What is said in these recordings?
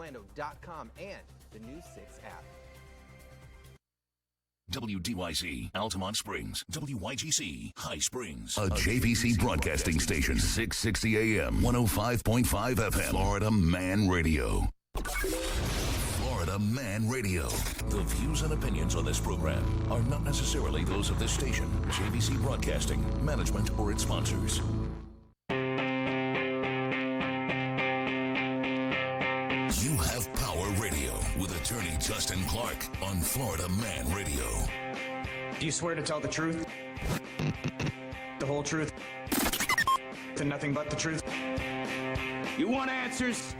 WDYCOrlando.com and the News 6 app. WDYC, Altamont Springs. WYGC, High Springs. A JVC broadcasting station. 660 AM, 105.5 FM. Florida Man Radio. Florida Man Radio. The views and opinions on this program are not necessarily those of this station, JVC Broadcasting, management, or its sponsors. You have Power Radio with attorney Justin Clark on Florida Man Radio. Do you swear to tell the truth? The whole truth? And nothing but the truth? You want answers?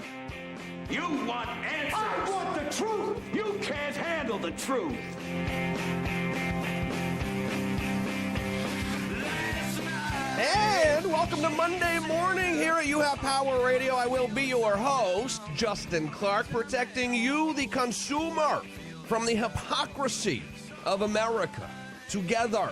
You want answers? I want the truth! You can't handle the truth! And welcome to Monday morning here at You Have Power Radio. I will be your host, Justin Clark, protecting you, the consumer, from the hypocrisy of America. Together,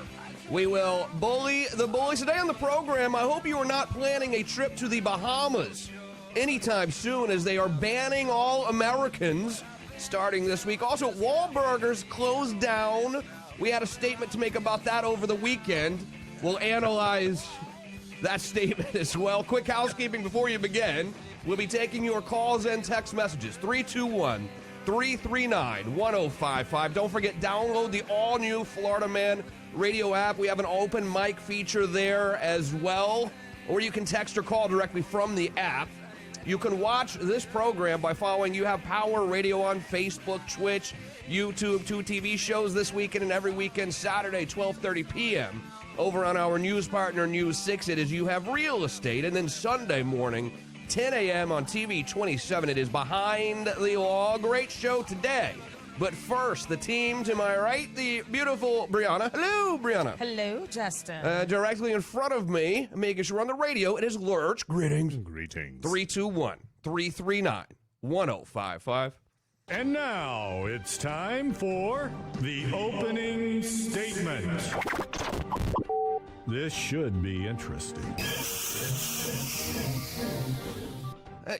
we will bully the bullies. Today on the program, I hope you are not planning a trip to the Bahamas anytime soon, as they are banning all Americans starting this week. Also, Wahlburgers closed down. We had a statement to make about that over the weekend. We'll analyze that statement as well. Quick housekeeping before you begin. We'll be taking your calls and text messages. 321-339-1055. Don't forget, download the all-new Florida Man Radio app. We have an open mic feature there as well, or you can text or call directly from the app. You can watch this program by following You Have Power Radio on Facebook, Twitch, YouTube, 2 TV shows this weekend and every weekend, Saturday, 12:30 p.m. Over on our news partner, News 6, it is You Have Real Estate. And then Sunday morning, 10 a.m. on TV 27, it is Behind the Law. Great show today. But first, the team to my right, the beautiful Briana. Hello, Briana. Hello, Justin. Directly in front of me, making sure on the radio, it is Lurch. Greetings. Greetings. 321-339-1055. And now it's time for the opening statement. This should be interesting.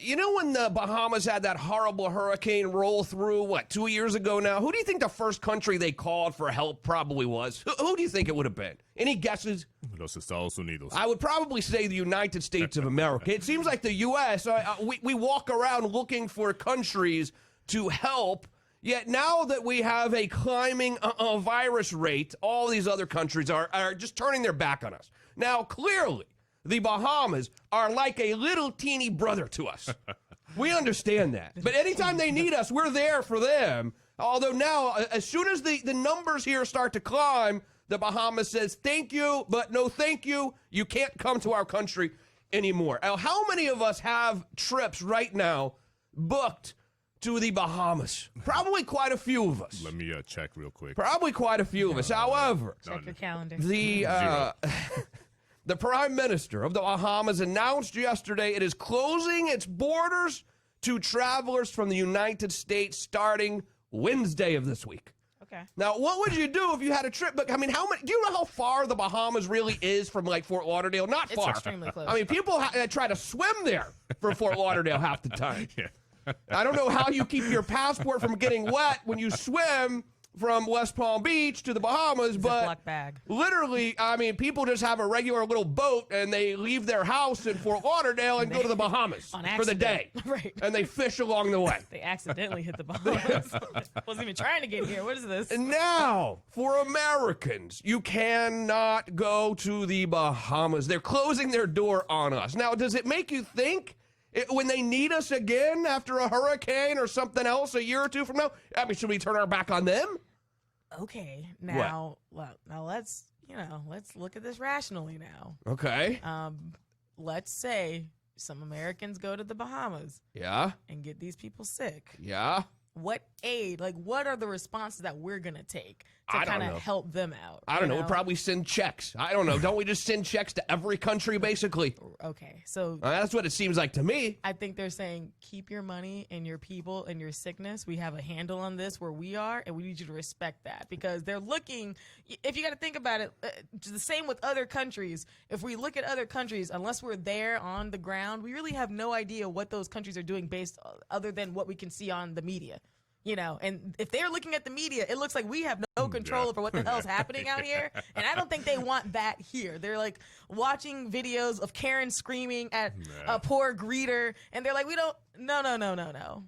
You know when the Bahamas had that horrible hurricane roll through, 2 years ago now? Who do you think the first country they called for help probably was? Who do you think it would have been? Any guesses? Los Estados Unidos. I would probably say the United States of America. It seems like the U.S., we walk around looking for countries to help, yet now that we have a climbing virus rate, all these other countries are just turning their back on us. Now, clearly, the Bahamas are like a little teeny brother to us. We understand that. But anytime they need us, we're there for them. Although now, as soon as the numbers here start to climb, the Bahamas says, thank you, but no thank you. You can't come to our country anymore. Now, how many of us have trips right now booked to the Bahamas? Probably quite a few of us. Let me check real quick. Probably quite a few of us. However, Check your calendar. The Prime Minister of the Bahamas announced yesterday it is closing its borders to travelers from the United States starting Wednesday of this week. Okay. Now, what would you do if you had a trip? But I mean, do you know how far the Bahamas really is from like Fort Lauderdale? Not far. It's extremely close. I mean, people try to swim there from Fort Lauderdale half the time. Yeah. I don't know how you keep your passport from getting wet when you swim from West Palm Beach to the Bahamas, but Ziploc bag. literally, I mean, people just have a regular little boat and they leave their house in Fort Lauderdale and go to the Bahamas for the day. Right. And they fish along the way. They accidentally hit the Bahamas. Wasn't even trying to get here. What is this? And now, for Americans, you cannot go to the Bahamas. They're closing their door on us. Now, does it make you think when they need us again after a hurricane or something else a year or two from now? I mean, should we turn our back on them? Okay, now let's look at this rationally now. Okay. Let's say some Americans go to the Bahamas. Yeah. And get these people sick. Yeah. what aid, like what are the responses that we're going to take to I don't kind know. of help them out? I don't know. We'll probably send checks. I don't know. Don't we just send checks to every country, basically? Okay, so That's what it seems like to me. I think they're saying, keep your money and your people and your sickness. We have a handle on this where we are, and we need you to respect that, because they're looking, if you got to think about it, the same with other countries. If we look at other countries, unless we're there on the ground, we really have no idea what those countries are doing based other than what we can see on the media. You know, and if they're looking at the media, it looks like we have no control over what the hell's happening out here. And I don't think they want that here. They're like watching videos of Karen screaming at a poor greeter, and they're like, no.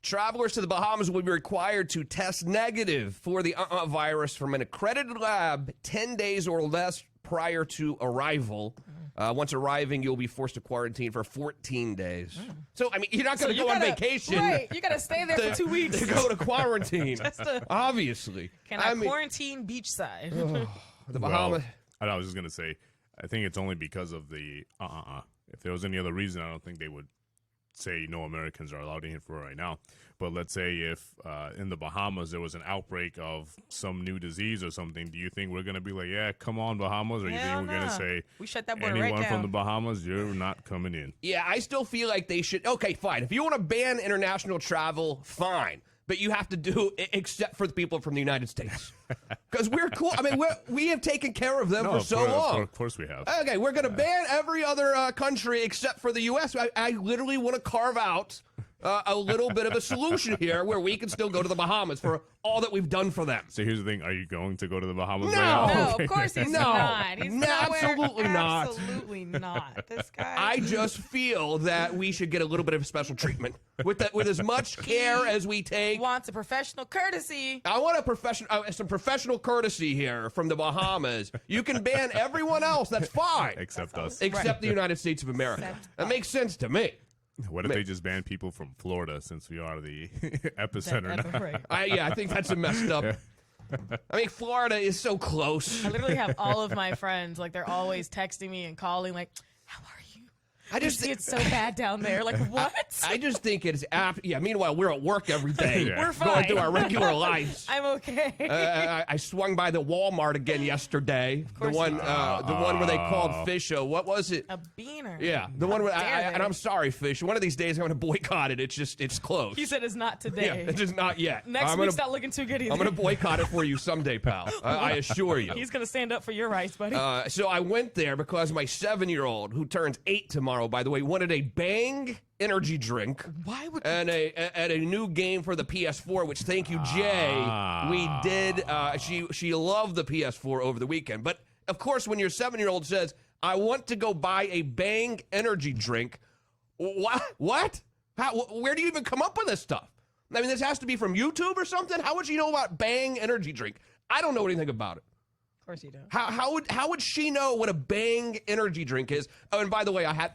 Travelers to the Bahamas will be required to test negative for the virus from an accredited lab 10 days or less prior to arrival. Once arriving, you'll be forced to quarantine for 14 days. So, I mean, you're not going to go on vacation. Right, you got to stay there for 2 weeks. To go to quarantine, obviously. Can I quarantine beachside? The Bahamas. Well, I was just going to say, I think it's only because of the If there was any other reason, I don't think they would say no Americans are allowed in here for right now. But let's say if in the Bahamas there was an outbreak of some new disease or something, do you think we're going to be like, yeah, come on, Bahamas? Or you think we're going to say, we shut that border anyone right from down. the Bahamas, you're not coming in? Yeah, I still feel like they should. Okay, fine. If you want to ban international travel, fine. But you have to do except for the people from the United States. Because we're cool. I mean, we have taken care of them for so long. Of course we have. Okay, we're going to ban every other country except for the U.S. I literally want to carve out a little bit of a solution here where we can still go to the Bahamas for all that we've done for them. So here's the thing. Are you going to go to the Bahamas No. right now? No, Okay. of course he's No. not. He's No, nowhere. absolutely not. Absolutely not. This guy. I just feel that we should get a little bit of special treatment with as much care as we take. Wants a professional courtesy. I want some professional courtesy here from the Bahamas. You can ban everyone else. That's fine. Except us. Except the United States of America. That makes sense to me. What if they just ban people from Florida since we are the epicenter now? Right. I think that's a messed up. I mean, Florida is so close. I literally have all of my friends, like, they're always texting me and calling, like, how are you? I just think It's so bad down there. Like, what? I just think it's apt. Yeah, meanwhile, we're at work every day. Yeah. We're fine. Going through our regular lives. I'm okay. I swung by the Walmart again yesterday. The one where they called fish. What was it? A beaner. Yeah, the one where How dare and they. I'm sorry, fish. One of these days I'm going to boycott it. It's closed. He said it's not yeah, today. it's just not yet. Next week's not looking too good either. I'm going to boycott it for you someday, pal. I assure you. He's going to stand up for your rights, buddy. So I went there because my 7-year-old, who turns 8 tomorrow, by the way, wanted a Bang energy drink. Why would and a new game for the PS4, which thank you, Jay. We did. She loved the PS4 over the weekend. But of course, when your 7-year-old says, "I want to go buy a Bang energy drink," what? Where do you even come up with this stuff? I mean, this has to be from YouTube or something. How would she know about Bang energy drink? I don't know anything about it. Of course you don't. How would she know what a Bang energy drink is? Oh, and by the way, I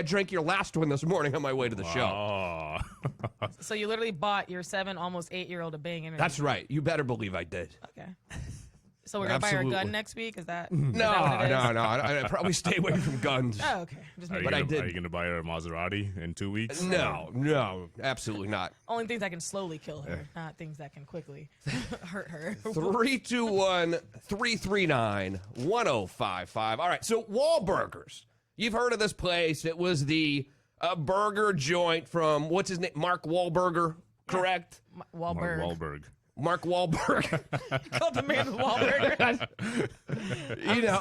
drank your last one this morning on my way to the show. Oh. So you literally bought your 7, almost 8-year-old a Bang energy. That's right. You better believe I did. Okay. So we're going to buy her a Absolutely. gun next week? Is that No. is that what it is? I'd probably stay away from guns. Oh, okay. Just Are maybe. you But I gonna, did. Are you going to buy her a Maserati in 2 weeks? No, absolutely not. Only things that can slowly kill her, not things that can quickly hurt her. 321-339-1055. All right, so Wahlburgers. You've heard of this place. It was the burger joint from, what's his name? Mark Wahlberger, correct? Mark Wahlberg. Wahlberg. Mark Wahlberg. Called the man Wahlberg. You know,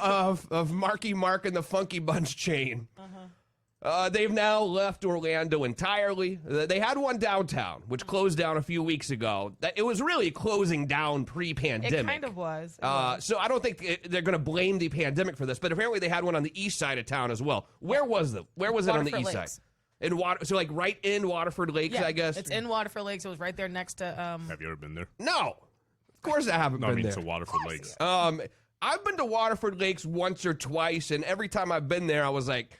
of Marky Mark and the Funky Bunch chain. They've now left Orlando entirely. They had one downtown, which closed down a few weeks ago. It was really closing down pre-pandemic. It kind of was. It was. So I don't think they're going to blame the pandemic for this, but apparently they had one on the east side of town as well. Where was it? Where was it on the Waterford east Lakes. side? So like right in Waterford Lakes, Yeah, I guess. it's in Waterford Lakes. It was right there next to. Have you ever been there? No, of course I haven't No, I been mean there. to Waterford Lakes. I've been to Waterford Lakes once or twice, and every time I've been there, I was like,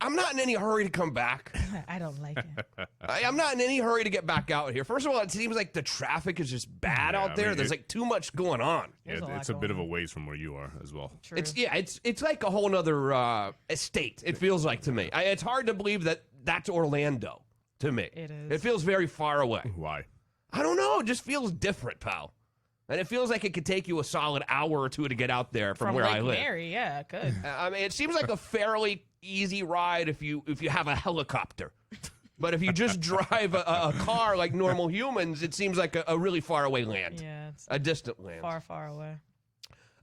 I'm not in any hurry to come back. I don't like it. I'm not in any hurry to get back out here. First of all, it seems like the traffic is just bad Yeah, out there. I mean, There's like too much going on. There's a lot It's a bit going of a on. ways from where you are as well. True. It's like a whole nother estate. It feels like to me. It's hard to believe that that's Orlando. to me. It is. It feels very far away. Why? I don't know. It just feels different, pal. And it feels like it could take you a solid hour or two to get out there from where Lake I live. Mary, yeah, it could. I mean, it seems like a fairly easy ride if you have a helicopter. But if you just drive a car like normal humans, it seems like a really far away land. Yeah, it's A distant land. far, far away.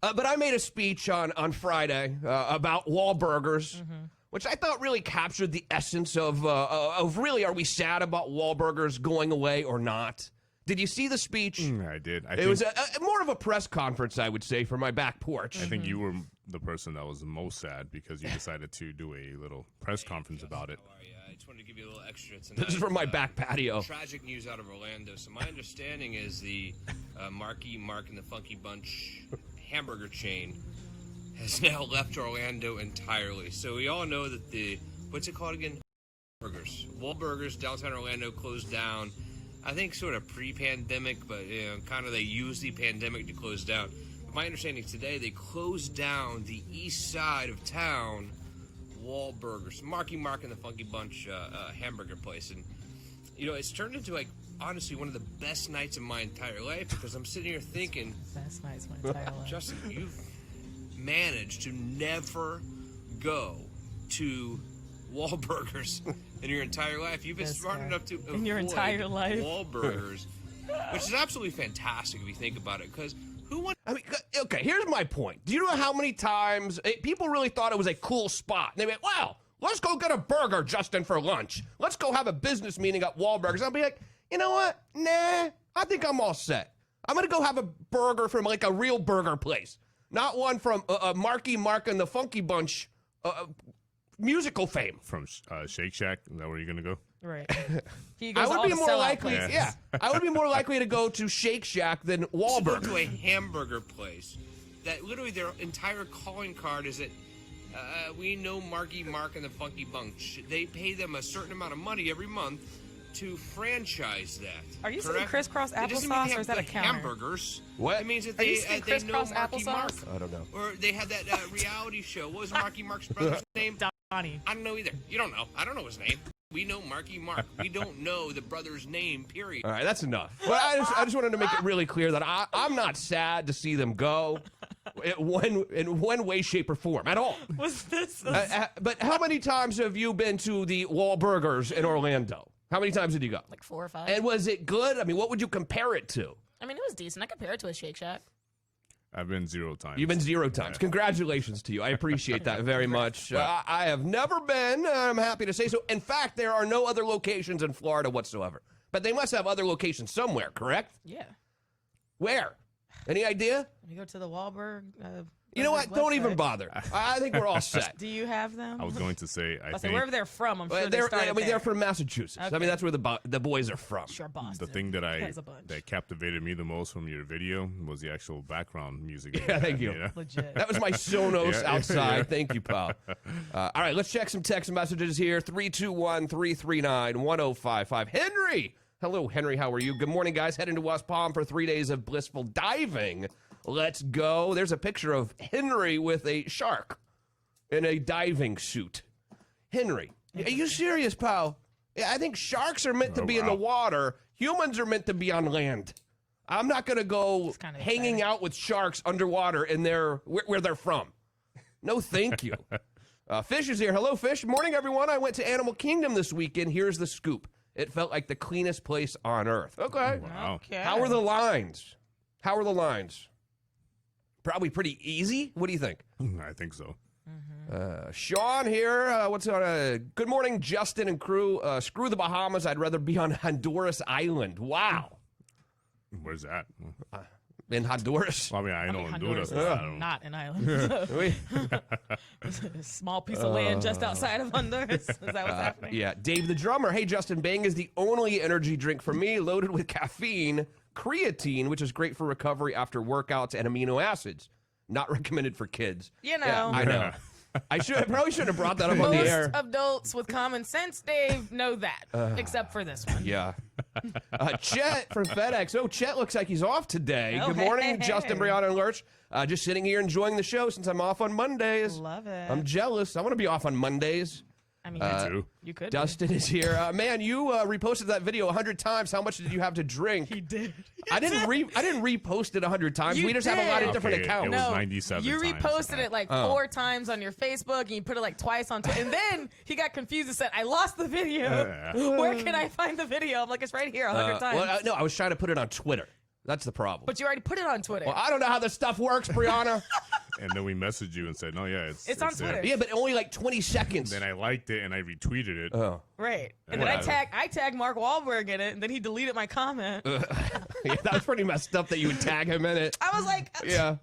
But I made a speech on Friday about Wahlburgers, which I thought really captured the essence of really, are we sad about Wahlburgers going away or not? Did you see the speech? I did. It was more of a press conference, I would say, from my back porch. I think you were the person that was most sad because you decided to do a little press conference about it. I just wanted to give you a little extra tonight. This is from my back patio. Tragic news out of Orlando. So my understanding is the Marky Mark and the Funky Bunch hamburger chain has now left Orlando entirely. So we all know that what's it called again? Wahlburgers downtown Orlando closed down. I think sort of pre-pandemic, but kind of they used the pandemic to close down. But my understanding today, they closed down the east side of town, Wahlburgers, Marky Mark and the Funky Bunch hamburger place. And, it's turned into, honestly, one of the best nights of my entire life because I'm sitting here thinking, Best nights of my entire life. Justin, you've managed to never go to Wahlburgers in your entire life. You've been This smart guy. enough to avoid In your entire life. Wahlburgers, which is absolutely fantastic if you think about it. Because who wants? I mean, okay, here's my point. Do you know how many times people really thought it was a cool spot? And they went, wow, let's go get a burger, Justin, for lunch. Let's go have a business meeting at Wahlburgers. I'll be like, you know what? Nah, I think I'm all set. I'm going to go have a burger from like a real burger place, not one from Marky Mark and the Funky Bunch musical fame. From Shake Shack, is that where you're gonna go? Right. He I goes would all be the more sellout likely, places. yeah. I would be more likely to go to Shake Shack than to Wahlburgers. go to a hamburger place that literally their entire calling card is that we know Marky Mark and the Funky Bunch. They pay them a certain amount of money every month to franchise that. Are you saying correct? crisscross It doesn't mean applesauce, they or have is that a good counter? hamburgers. What? It means that Are you they saying know crisscross Marky Mark. applesauce? I don't know. Or they had that reality show. What was Marky Mark's brother's name? Donnie. I don't know either. You don't know. I don't know his name. We know Marky Mark. We don't know the brother's name, period. All right, that's enough. But I just wanted to make it really clear that I'm not sad to see them go in one way, shape, or form at all. Was this? But how many times have you been to the Wahlburgers in Orlando? How many times did you go? Like 4 or 5. And was it good? I mean, what would you compare it to? I mean, it was decent. I compare it to a Shake Shack. I've been 0 times. You've been 0 times. Congratulations to you. I appreciate that very much. I have never been. I'm happy to say so. In fact, there are no other locations in Florida whatsoever. But they must have other locations somewhere, correct? Yeah. Where? Any idea? You go to the Wahlberg. You know what? Don't even website. bother. I think we're all set. Do you have them? I was going to say, I I'll say think wherever they're from. I'm sure They're they're from Massachusetts. I Okay. mean, that's where the boys are from. Sure, Boston. the thing that has a bunch. that captivated me the most from your video was the actual background music. Yeah, thank you. Legit. That was my Sonos Yeah. outside. Yeah. Thank you, pal. All right, let's check some text messages here. 321-339-1055. Henry. Hello, Henry. How are you? Good morning, guys. Heading to West Palm for 3 days of blissful diving. Let's go. There's a picture of Henry with a shark in a diving suit. Henry, are you serious, pal? Yeah, I think sharks are meant to be in the water. Humans are meant to be on land. I'm not going to go kinda hanging exciting. out with sharks underwater in where they're from. No, thank you. Fish is here. Hello, Fish. Morning, everyone. I went to Animal Kingdom this weekend. Here's the scoop. It felt like the cleanest place on earth. Okay. Wow. Okay. How are the lines? How are the lines? Probably pretty easy. What do you think? I think so. Sean here. What's on? Good morning, Justin and crew. Screw the Bahamas. I'd rather be on Honduras Island. Wow. Where's that? In Honduras. Well, I mean, I know Honduras. is but I don't- not an island. We- A small piece of land just outside of Honduras. Is that what's happening? yeah. Dave the drummer. Hey, Justin. Bang is the only energy drink for me, loaded with caffeine, creatine, which is great for recovery after workouts, and amino acids. Not recommended for kids. You know. Yeah, I know. I probably shouldn't have brought that up on the Most air. adults with common sense, Dave, know that. Except for this one. Yeah. Chet from FedEx. Oh, Chet looks like he's off today. Oh, Good morning, hey. Justin, Briana, and Lurch. Just sitting here enjoying the show since I'm off on Mondays. Love it. I'm jealous. I want to be off on Mondays. I mean, you could. Dustin is here. Man, you reposted that video 100 times. How much did you have to drink? He did. I didn't repost it 100 times. You we just have a lot of different accounts. It was 97 you times. reposted it like 4 times on your Facebook, and you put it like twice on Twitter. And then he got confused and said, I lost the video. Where can I find the video? I'm like, it's right here 100 times. Well, no, I was trying to put it on Twitter. That's the problem. But you already put it on Twitter. Well, I don't know how this stuff works, Brianna. And then we messaged you and said, no, yeah, it's on Twitter. Yeah, but only like 20 seconds. Then I liked it and I retweeted it. Oh. Right. And then I tagged Mark Wahlberg in it, and then he deleted my comment. Yeah, that was pretty messed up that you would tag him in it. I was like,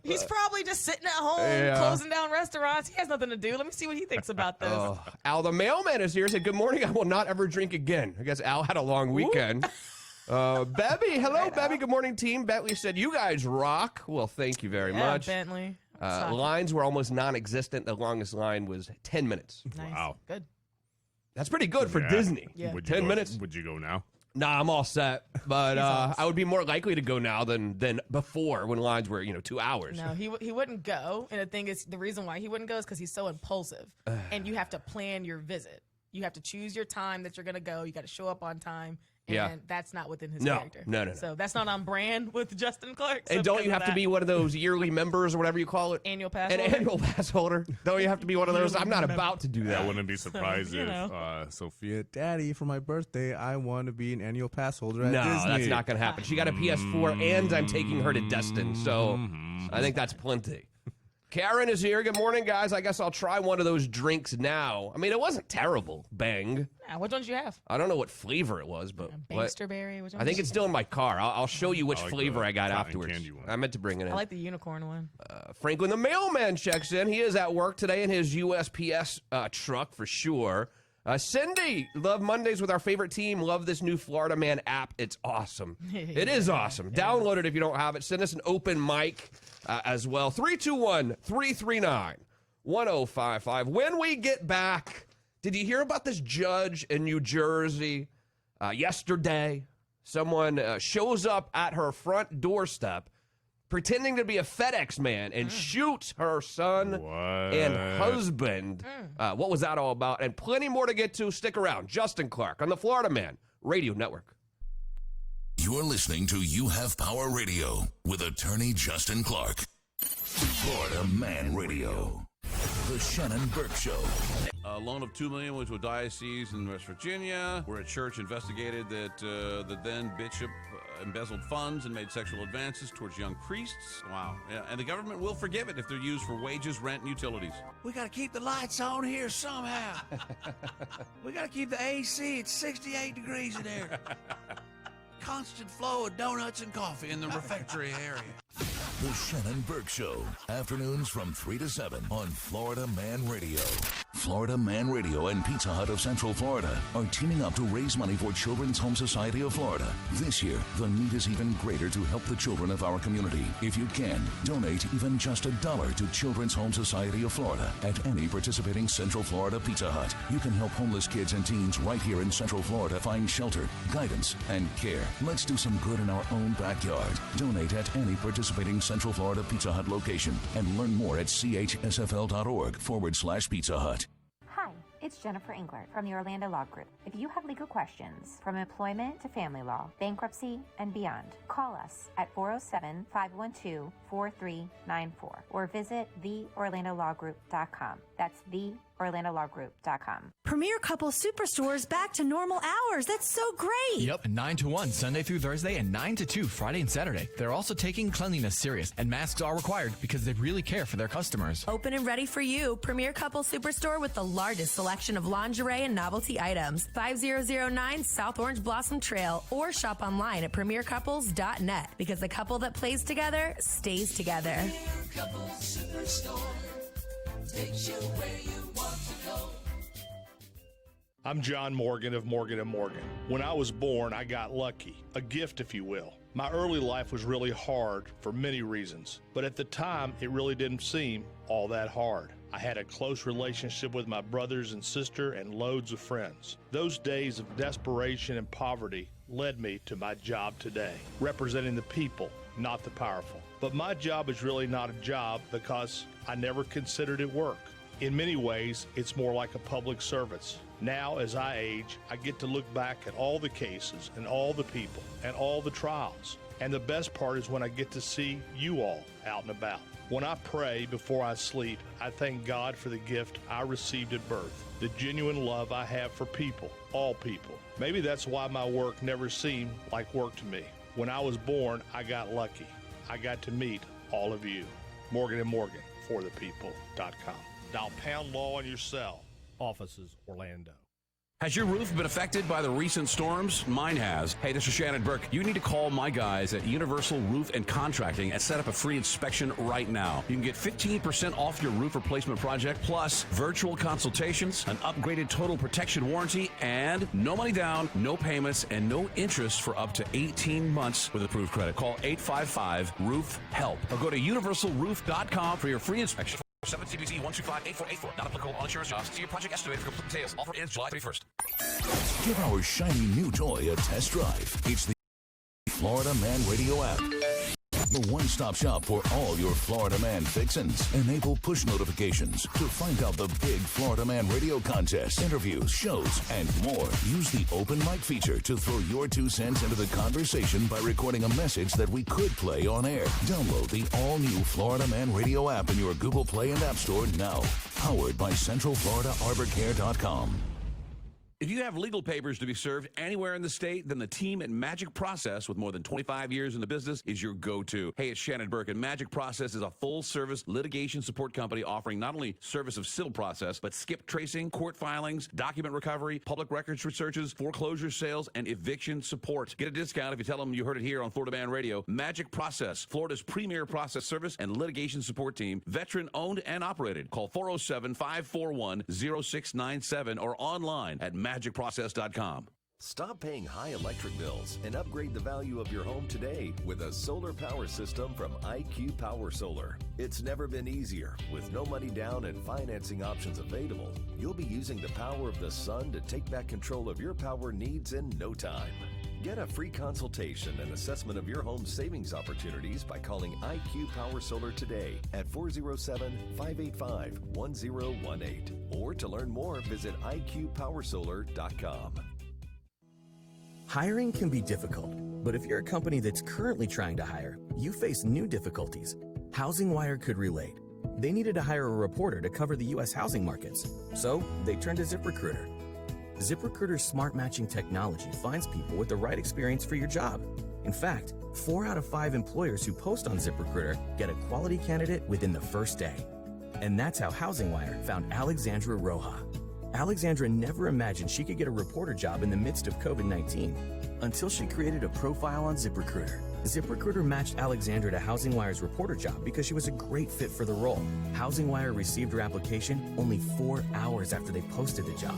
he's probably just sitting at home, closing down restaurants. He has nothing to do. Let me see what he thinks about this. Al, the mailman, is here. He said, good morning. I will not ever drink again. I guess Al had a long weekend. Bebby, hello, Bebby. Good morning, team. Bentley said, you guys rock. Well, thank you very much. Bentley. Lines were almost non-existent. The longest line was 10 minutes. Nice. Wow. Good. That's pretty good for Disney. Yeah. 10 minutes. Would you go now? Nah, I'm all set. But I would be more likely to go now than before when lines were, 2 hours. No, he wouldn't go. And the thing is, the reason why he wouldn't go is because he's so impulsive. And you have to plan your visit. You have to choose your time that you're going to go. You got to show up on time. And that's not within his character. No. So that's not on brand with Justin Clark. So and don't you have to be one of those yearly members or whatever you call it? Annual pass An holder? annual pass holder. Don't you have to be one of those? I'm not about to do that. I wouldn't be surprised if Sophia, Daddy, for my birthday, I want to be an annual pass holder at Disney. No, that's not going to happen. She got a PS4 and I'm taking her to Destin. So I think that's plenty. Karen is here. Good morning, guys. I guess I'll try one of those drinks now. I mean, it wasn't terrible. Bang. Yeah, which one did you have? I don't know what flavor it was, but Bangsterberry. Which one I think it's still in my car. I'll show you which flavor I got afterwards. One. I meant to bring it in. I like the unicorn one. Franklin, the mailman, checks in. He is at work today in his USPS truck for sure. Cindy, love Mondays with our favorite team. Love this new Florida Man app. It's awesome. It is awesome. Download it if you don't have it. Send us an open mic as well. 321-339-1055. When we get back, did you hear about this judge in New Jersey yesterday? Someone shows up at her front doorstep pretending to be a FedEx man and shoots her son and husband. What was that all about? And plenty more to get to. Stick around. Justin Clark on the Florida Man Radio Network. You're listening to You Have Power Radio with attorney Justin Clark. Florida Man Radio. The Shannon Burke Show. A loan of $2 million went to a diocese in West Virginia, where a church investigated that the then bishop embezzled funds and made sexual advances towards young priests. Wow. Yeah, and the government will forgive it if they're used for wages, rent, and utilities. We got to keep the lights on here somehow. We got to keep the AC at 68 degrees in there. Constant flow of donuts and coffee in the refectory area. The Shannon Burke Show. Afternoons from 3 to 7 on Florida Man Radio. Florida Man Radio and Pizza Hut of Central Florida are teaming up to raise money for Children's Home Society of Florida. This year, the need is even greater to help the children of our community. If you can, donate even just $1 to Children's Home Society of Florida at any participating Central Florida Pizza Hut. You can help homeless kids and teens right here in Central Florida find shelter, guidance, and care. Let's do some good in our own backyard. Donate at any participating Central Florida Pizza Hut location and learn more at chsfl.org/Pizza Hut. Hi, it's Jennifer Englert from the Orlando Law Group. If you have legal questions from employment to family law, bankruptcy, and beyond, call us at 407-512-4394 or visit theorlandolawgroup.com. That's theorlandolawgroup.com. Premier Couple Superstore is back to normal hours. That's so great. Yep, 9 to 1 Sunday through Thursday and 9 to 2 Friday and Saturday. They're also taking cleanliness serious, and masks are required because they really care for their customers. Open and ready for you. Premier Couple Superstore with the largest selection of lingerie and novelty items. 5009 South Orange Blossom Trail, or shop online at premiercouples.net, because the couple that plays together stays together. Premier Couple Superstore takes you where you want to go. I'm John Morgan of Morgan & Morgan. When I was born, I got lucky, a gift if you will. My early life was really hard for many reasons, but at the time, it really didn't seem all that hard. I had a close relationship with my brothers and sister and loads of friends. Those days of desperation and poverty led me to my job today, representing the people, not the powerful. But my job is really not a job because I never considered it work. In many ways, it's more like a public service. Now, as I age, I get to look back at all the cases and all the people and all the trials. And the best part is when I get to see you all out and about. When I pray before I sleep, I thank God for the gift I received at birth, the genuine love I have for people, all people. Maybe that's why my work never seemed like work to me. When I was born, I got lucky. I got to meet all of you. Morgan & Morgan, forthepeople.com. Dial pound law on your cell. Offices, Orlando. Has your roof been affected by the recent storms? Mine has. Hey, this is Shannon Burke. You need to call my guys at Universal Roof and Contracting and set up a free inspection right now. You can get 15% off your roof replacement project, plus virtual consultations, an upgraded total protection warranty, and no money down, no payments, and no interest for up to 18 months with approved credit. Call 855-ROOF-HELP or go to universalroof.com for your free inspection. 7 CBC 125-8484. Not applicable on insurance jobs. See your project estimated for complete details. Offer ends July 31st. Give our shiny new toy a test drive. It's the Florida Man Radio app. The one-stop shop for all your Florida Man fixins. Enable push notifications to find out the big Florida Man Radio contests, interviews, shows, and more. Use the open mic feature to throw your 2 cents into the conversation by recording a message that we could play on air. Download the all-new Florida Man Radio app in your Google Play and App Store now. Powered by CentralFloridaArborCare.com. If you have legal papers to be served anywhere in the state, then the team at Magic Process, with more than 25 years in the business, is your go-to. Hey, it's Shannon Burke, and Magic Process is a full-service litigation support company offering not only service of civil process, but skip tracing, court filings, document recovery, public records researches, foreclosure sales, and eviction support. Get a discount if you tell them you heard it here on Florida Man Radio. Magic Process, Florida's premier process service and litigation support team, veteran-owned and operated. Call 407-541-0697 or online at magicprocess.com. Stop paying high electric bills and upgrade the value of your home today with a solar power system from IQ Power Solar. It's never been easier. With no money down and financing options available, you'll be using the power of the sun to take back control of your power needs in no time. Get a free consultation and assessment of your home's savings opportunities by calling IQ Power Solar today at 407-585-1018. Or to learn more, visit IQPowerSolar.com. Hiring can be difficult, but if you're a company that's currently trying to hire, you face new difficulties. HousingWire could relate. They needed to hire a reporter to cover the U.S. housing markets, so they turned to ZipRecruiter. ZipRecruiter's smart matching technology finds people with the right experience for your job. In fact, 4 out of 5 employers who post on ZipRecruiter get a quality candidate within the first day. And that's how HousingWire found Alexandra Roja. Alexandra never imagined she could get a reporter job in the midst of COVID-19 until she created a profile on ZipRecruiter. ZipRecruiter matched Alexandra to HousingWire's reporter job because she was a great fit for the role. HousingWire received her application only 4 hours after they posted the job.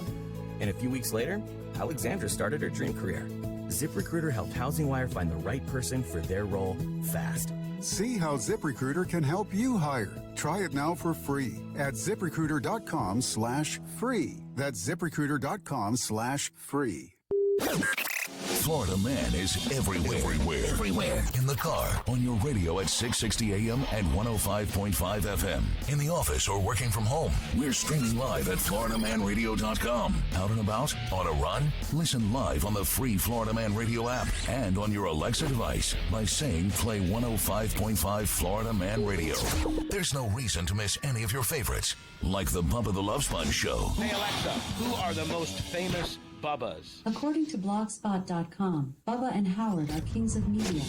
And a few weeks later, Alexandra started her dream career. ZipRecruiter helped HousingWire find the right person for their role fast. See how ZipRecruiter can help you hire. Try it now for free at ZipRecruiter.com/free. That's ZipRecruiter.com/free. Florida Man is everywhere. In the car, on your radio at 660 AM and 105.5 FM. In the office or working from home. We're streaming live at FloridaManRadio.com. Out and about, on a run? Listen live on the free Florida Man Radio app and on your Alexa device by saying play 105.5 Florida Man Radio. There's no reason to miss any of your favorites, like the Bubba the Love Sponge Show. Hey Alexa, who are the most famous Bubbas? According to Blogspot.com, Bubba and Howard are kings of media.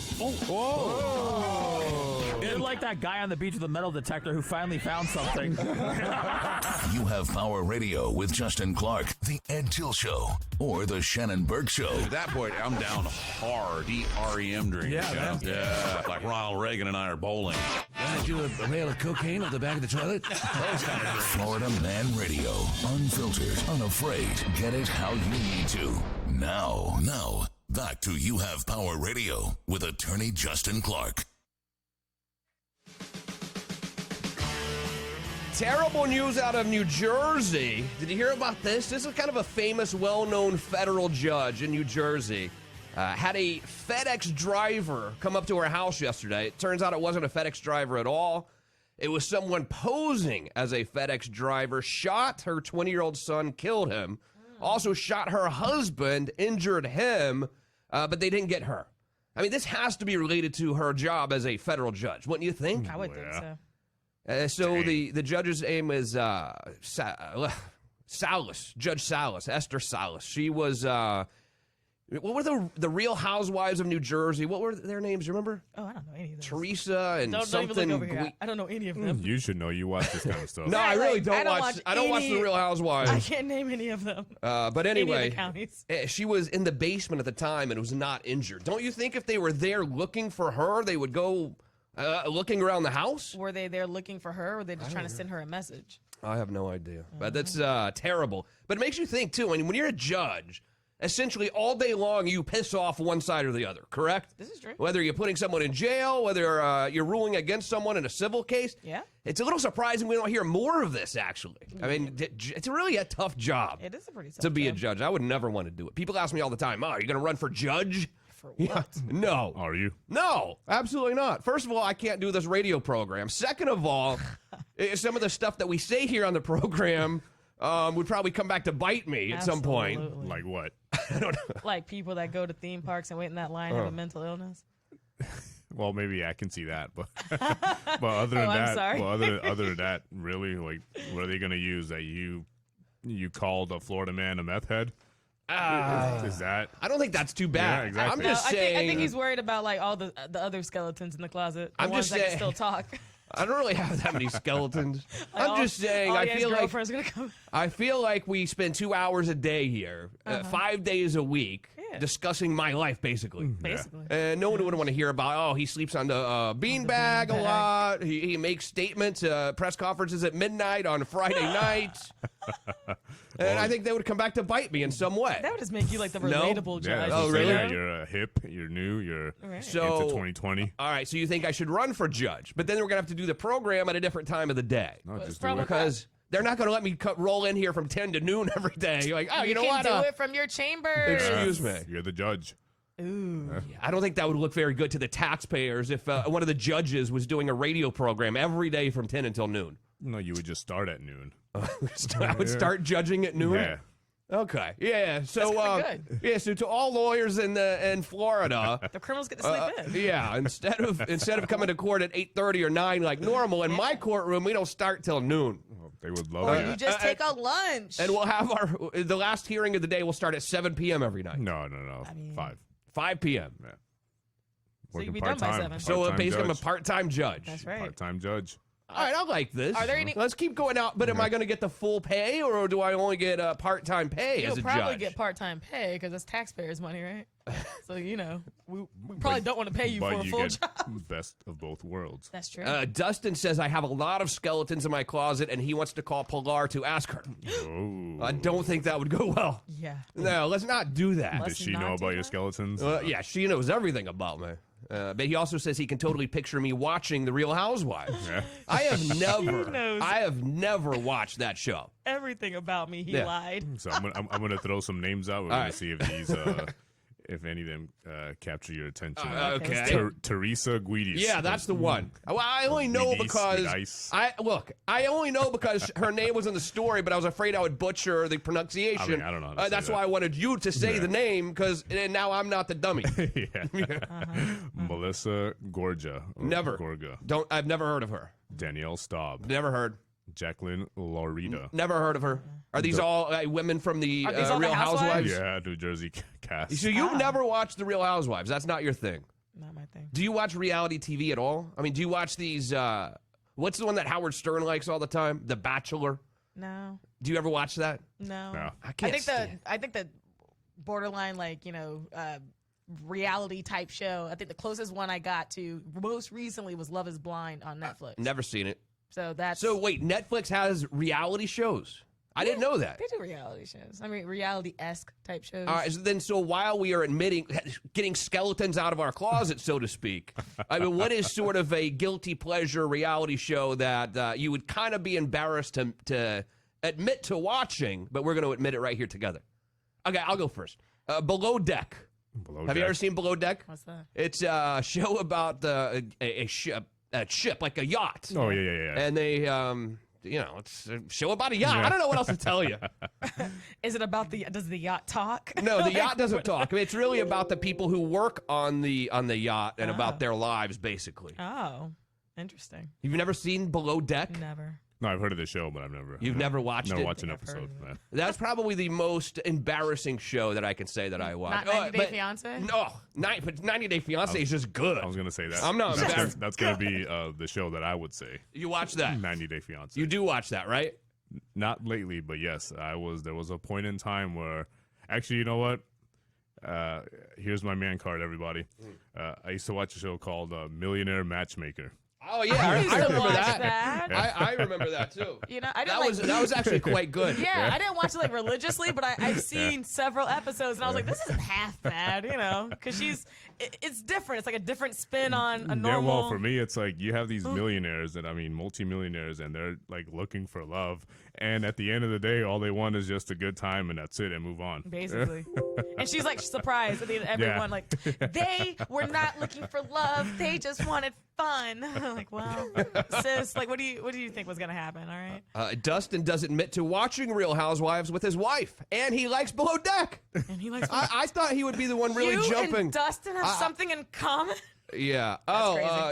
You're like that guy on the beach with a metal detector who finally found something. You have Power Radio with Justin Clark, The Ed Till Show, or The Shannon Burke Show. At that point, I'm down hard. REM drink. Yeah, yeah. Like Ronald Reagan and I are bowling. Want to do a rail of cocaine up the back of the toilet? Florida Man Radio. Unfiltered, unafraid. Get it how you need to. Now, back to You Have Power Radio with attorney Justin Clark. Terrible news out of New Jersey. Did you hear about this? This is kind of a famous, well-known federal judge in New Jersey. Had a FedEx driver come up to her house yesterday. It turns out it wasn't a FedEx driver at all. It was someone posing as a FedEx driver, shot her 20-year-old son, killed him. Also shot her husband, injured him, but they didn't get her. I mean, this has to be related to her job as a federal judge, wouldn't you think? I would think so. So the judge's name is Salas, Judge Salas, Esther Salas. She was, what were the Real Housewives of New Jersey? What were their names? You remember? Oh, I don't know any of those. Teresa and Don't something. even look over here. I don't know any of them. You should know. You watch this kind of stuff. No, I really don't watch. I don't watch any- the Real Housewives. I can't name any of them. But Any of the anyway, counties. she was in the basement at the time and was not injured. Don't you think if they were there looking for her, they would go looking around the house? Were they there looking for her, or were they just trying to send her a message? I have no idea. But that's terrible. But it makes you think, too. I mean, when you're a judge, essentially all day long you piss off one side or the other, correct? This is true. Whether you're putting someone in jail, whether you're ruling against someone in a civil case. Yeah. It's a little surprising we don't hear more of this, actually. I mean, it's really a tough job. It is a pretty tough to be job. a judge. I would never want to do it. People ask me all the time, are you going to run for judge? For what? Yeah. No. Are you? No, absolutely not. First of all, I can't do this radio program. Second of all, some of the stuff that we say here on the program would probably come back to bite me at some point. Absolutely. Like what? I don't know. Like people that go to theme parks and wait in that line have a mental illness. Well, maybe I can see that, but other than I'm that, sorry. other than that, really, like, what are they going to use? That you called a Florida man a meth head? Is that? I don't think that's too bad. Yeah, exactly. I'm just saying. I think he's worried about like all the other skeletons in the closet. The I'm ones just that can saying- still talk. I don't really have that many skeletons. Like, I'm just saying. I feel like girlfriend's gonna come. I feel like we spend 2 hours a day here, 5 days a week, discussing my life, basically. Basically. And no one would want to hear about, he sleeps on the beanbag a lot. He makes statements, press conferences at midnight on Friday nights. And I think they would come back to bite me in some way. That would just make you like the No? relatable judge. Oh, So really? yeah, you're hip, you're new, you're So- into 2020. All right, so you think I should run for judge, but then we're going to have to do the program at a different time of the day. No, just do problem it. Because they're not going to let me roll in here from 10 to noon every day. You're like, you know can what? do it from your chambers. Excuse me. You're the judge. Ooh. I don't think that would look very good to the taxpayers if one of the judges was doing a radio program every day from 10 until noon. No, you would just start at noon. I would start judging at noon? Yeah. Okay. Yeah. So, That's kinda so to all lawyers in Florida, The criminals get to sleep in. yeah, instead of coming to court at 8:30 or 9 like normal, in my courtroom we don't start till noon. Well, they would love Or that. you just take a lunch. And we'll have the last hearing of the day will start at 7 p.m. every night. No. 5. 5 p.m. Yeah. So you'd Working be done by part-time. 7. So Part-time basically I'm a judge. part-time judge. That's right. Part-time judge. All right, I like this. Are there any- Let's keep going out. But am I going to get the full pay, or do I only get part-time pay You'll as a probably judge? get part-time pay because it's taxpayers' money, right? So, we probably don't want to pay you for But a you full get job. best of both worlds. That's true. Dustin says I have a lot of skeletons in my closet, and he wants to call Pilar to ask her. Oh. I don't think that would go well. Yeah. No, let's not do that. Does she know not about do your that? skeletons? Yeah, she knows everything about me. But he also says he can totally picture me watching The Real Housewives. Yeah. I have knows. never watched that show. Everything about me, he Yeah. lied. So I'm gonna throw some names out. We're All gonna right. see if these, if any of them capture your attention. Okay. Teresa Guidis. Yeah, that's the one. Well, I only know Guidis, because Guidis. I only know because her name was in the story, but I was afraid I would butcher the pronunciation. I mean, I don't know how to say that's that. why I wanted you to say Yeah. the name, because now I'm not the dummy. Yeah. Melissa Gorga. or Never. Gorga. I've never heard of her. Danielle Staub. Never heard. Jacqueline Laurita. Never heard of her. Are these all women from the Are these all the Real Housewives? Yeah, New Jersey cast. So you've never watched the Real Housewives? That's not your thing. Not my thing. Do you watch reality TV at all? I mean, do you watch these? What's the one that Howard Stern likes all the time? The Bachelor. No. Do you ever watch that? No. No. I can't. I think the borderline reality type show. I think the closest one I got to most recently was Love Is Blind on Netflix. Never seen it. So that's So wait, Netflix has reality shows. I didn't know that. They do reality shows. I mean, reality-esque type shows. All right, so while we are getting skeletons out of our closet, so to speak, I mean, what is sort of a guilty pleasure reality show that you would kind of be embarrassed to admit to watching, but we're going to admit it right here together? Okay, I'll go first. Below Deck. Have you ever seen Below Deck? What's that? It's a show about a ship, like a yacht. Oh, yeah. And they it's a show about a yacht. I don't know what else to tell you. Is it about does the yacht talk? No, the yacht doesn't talk. I mean, it's really about the people who work on the yacht and about their lives, basically. Oh, interesting. You've never seen Below Deck? Never. No, I've heard of the show, but I've never. You've never watched it? Never watched an episode. That's probably the most embarrassing show that I can say that I watched. Not 90 Day Fiance? No, but 90 Day Fiance is just good. I was going to say that. I'm not embarrassed. That's going to be the show that I would say. You watch that? 90 Day Fiance. You do watch that, right? Not lately, but yes, There was a point in time where, actually, you know what? Here's my man card, everybody. I used to watch a show called Millionaire Matchmaker. Oh yeah, I remember that. I remember that too. I didn't that was actually quite good. Yeah, I didn't watch it religiously, but I've seen several episodes, and I was like, this isn't half bad, because it's different. It's like a different spin on a normal. Yeah, well, for me, it's like you have these millionaires multimillionaires, and they're like looking for love, and at the end of the day, all they want is just a good time, and that's it, and move on. Basically. And she's like surprised at the end of everyone, like, they were not looking for love, they just wanted fun. I'm like, well, sis, like, what do you think was gonna happen? All right. Dustin does admit to watching Real Housewives with his wife, and he likes Below Deck. And he likes. I thought he would be the one really you jumping. And Dustin have something in common. Yeah.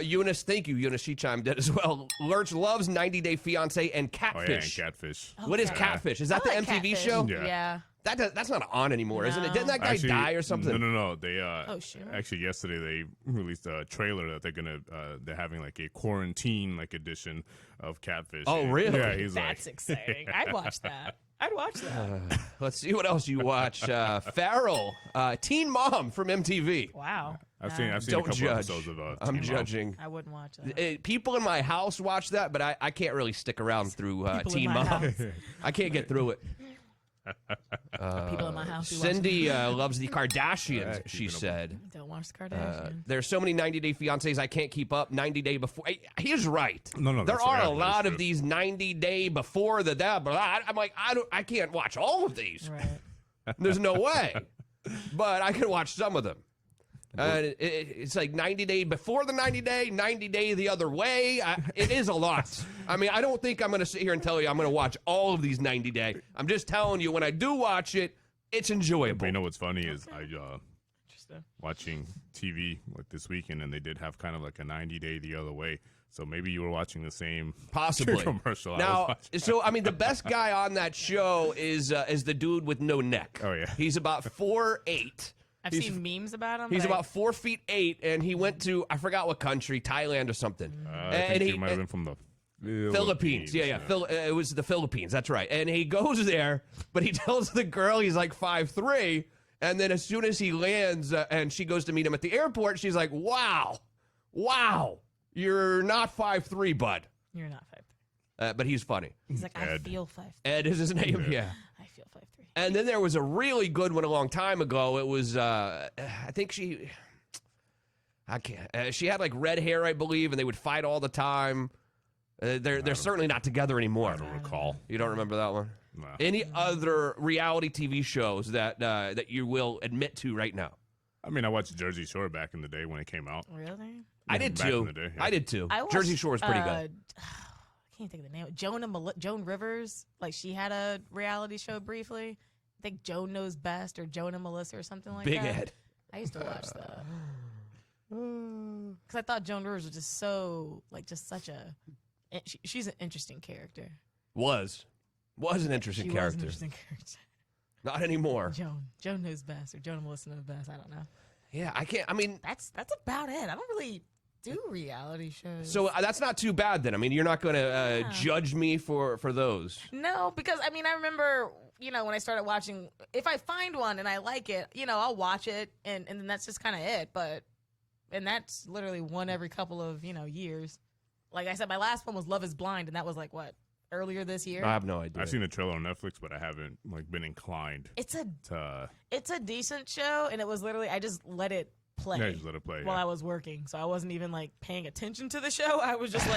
Eunice, thank you, Eunice. She chimed in as well. Lurch loves 90 Day Fiance and Catfish. Oh, yeah, and Catfish. What is Catfish? Is that the MTV Catfish. show? Yeah. That's not on anymore, isn't it? Didn't that guy die or something? No. They sure. Actually yesterday they released a trailer that they're having like a quarantine edition of Catfish. Oh, really? Yeah, he's That's exciting. I'd watch that. Let's see what else you watch. Farrell, Teen Mom from MTV. Wow. I've seen a Don't couple judge. episodes of I'm Teen judging. I wouldn't watch that. People in my house watch that, but I can't really stick around through Teen in my Mom. house. I can't get through it. People in my house who Cindy loves the Kardashians, she said. Don't watch the Kardashians. There's so many 90 Day Fiancés I can't keep up. 90 Day Before. He's right. No, there that's are right. a lot of these 90 Day Before the that. But I'm like, I can't watch all of these. Right. There's no way. But I can watch some of them. It's like 90 Day Before the 90 Day, 90 Day the other way. It is a lot. I mean, I don't think I'm going to sit here and tell you I'm going to watch all of these 90 Day. I'm just telling you, when I do watch it, it's enjoyable. But you know what's funny is watching TV like this weekend, and they did have kind of like a 90 Day the other way. So maybe you were watching the same possibly commercial. Now, I mean, the best guy on that show is the dude with no neck. Oh yeah, he's about 4'8". I've seen memes about him. He's about 4'8", and he went to, I forgot what country, Thailand or something. I think he might have been from the Philippines. Yeah. It was the Philippines. That's right. And he goes there, but he tells the girl he's like 5'3", and then as soon as he lands and she goes to meet him at the airport, she's like, wow, you're not 5'3", bud. You're not 5'3". But he's funny. He's like, I feel 5'3". Ed is his name, yeah. I feel 5'3". And then there was a really good one a long time ago. It was, I think she had like red hair, I believe, and they would fight all the time. They're certainly not together anymore. I don't recall. You don't remember that one? No. Any other reality TV shows that you will admit to right now? I mean, I watched Jersey Shore back in the day when it came out. Really? I did back too. in the day, yeah. I did too. I watched, Jersey Shore was pretty good. I can't think of the name. Joan Rivers, like she had a reality show briefly. I think Joan Knows Best or Joan and Melissa or something like Big that. Ed. I used to watch that because I thought Joan Rivers was just so just such a. She's an interesting character. Was an interesting character. Was an interesting character. Not anymore. Joan Knows Best or Joan and Melissa Knows Best. I don't know. Yeah, I can't. I mean, that's about it. I don't really do reality shows. So that's not too bad then. I mean, you're not going to judge me for those. No, because I mean, I remember, when I started watching, if I find one and I like it, I'll watch it and then that's just kind of it. And that's literally one every couple of, years. Like I said, my last one was Love is Blind, and that was like what? Earlier this year. I have no idea. I've seen a trailer on Netflix, but I haven't been inclined. It's a decent show, and it was literally I just let it play. Yeah, just let it play while I was working, so I wasn't even paying attention to the show. I was just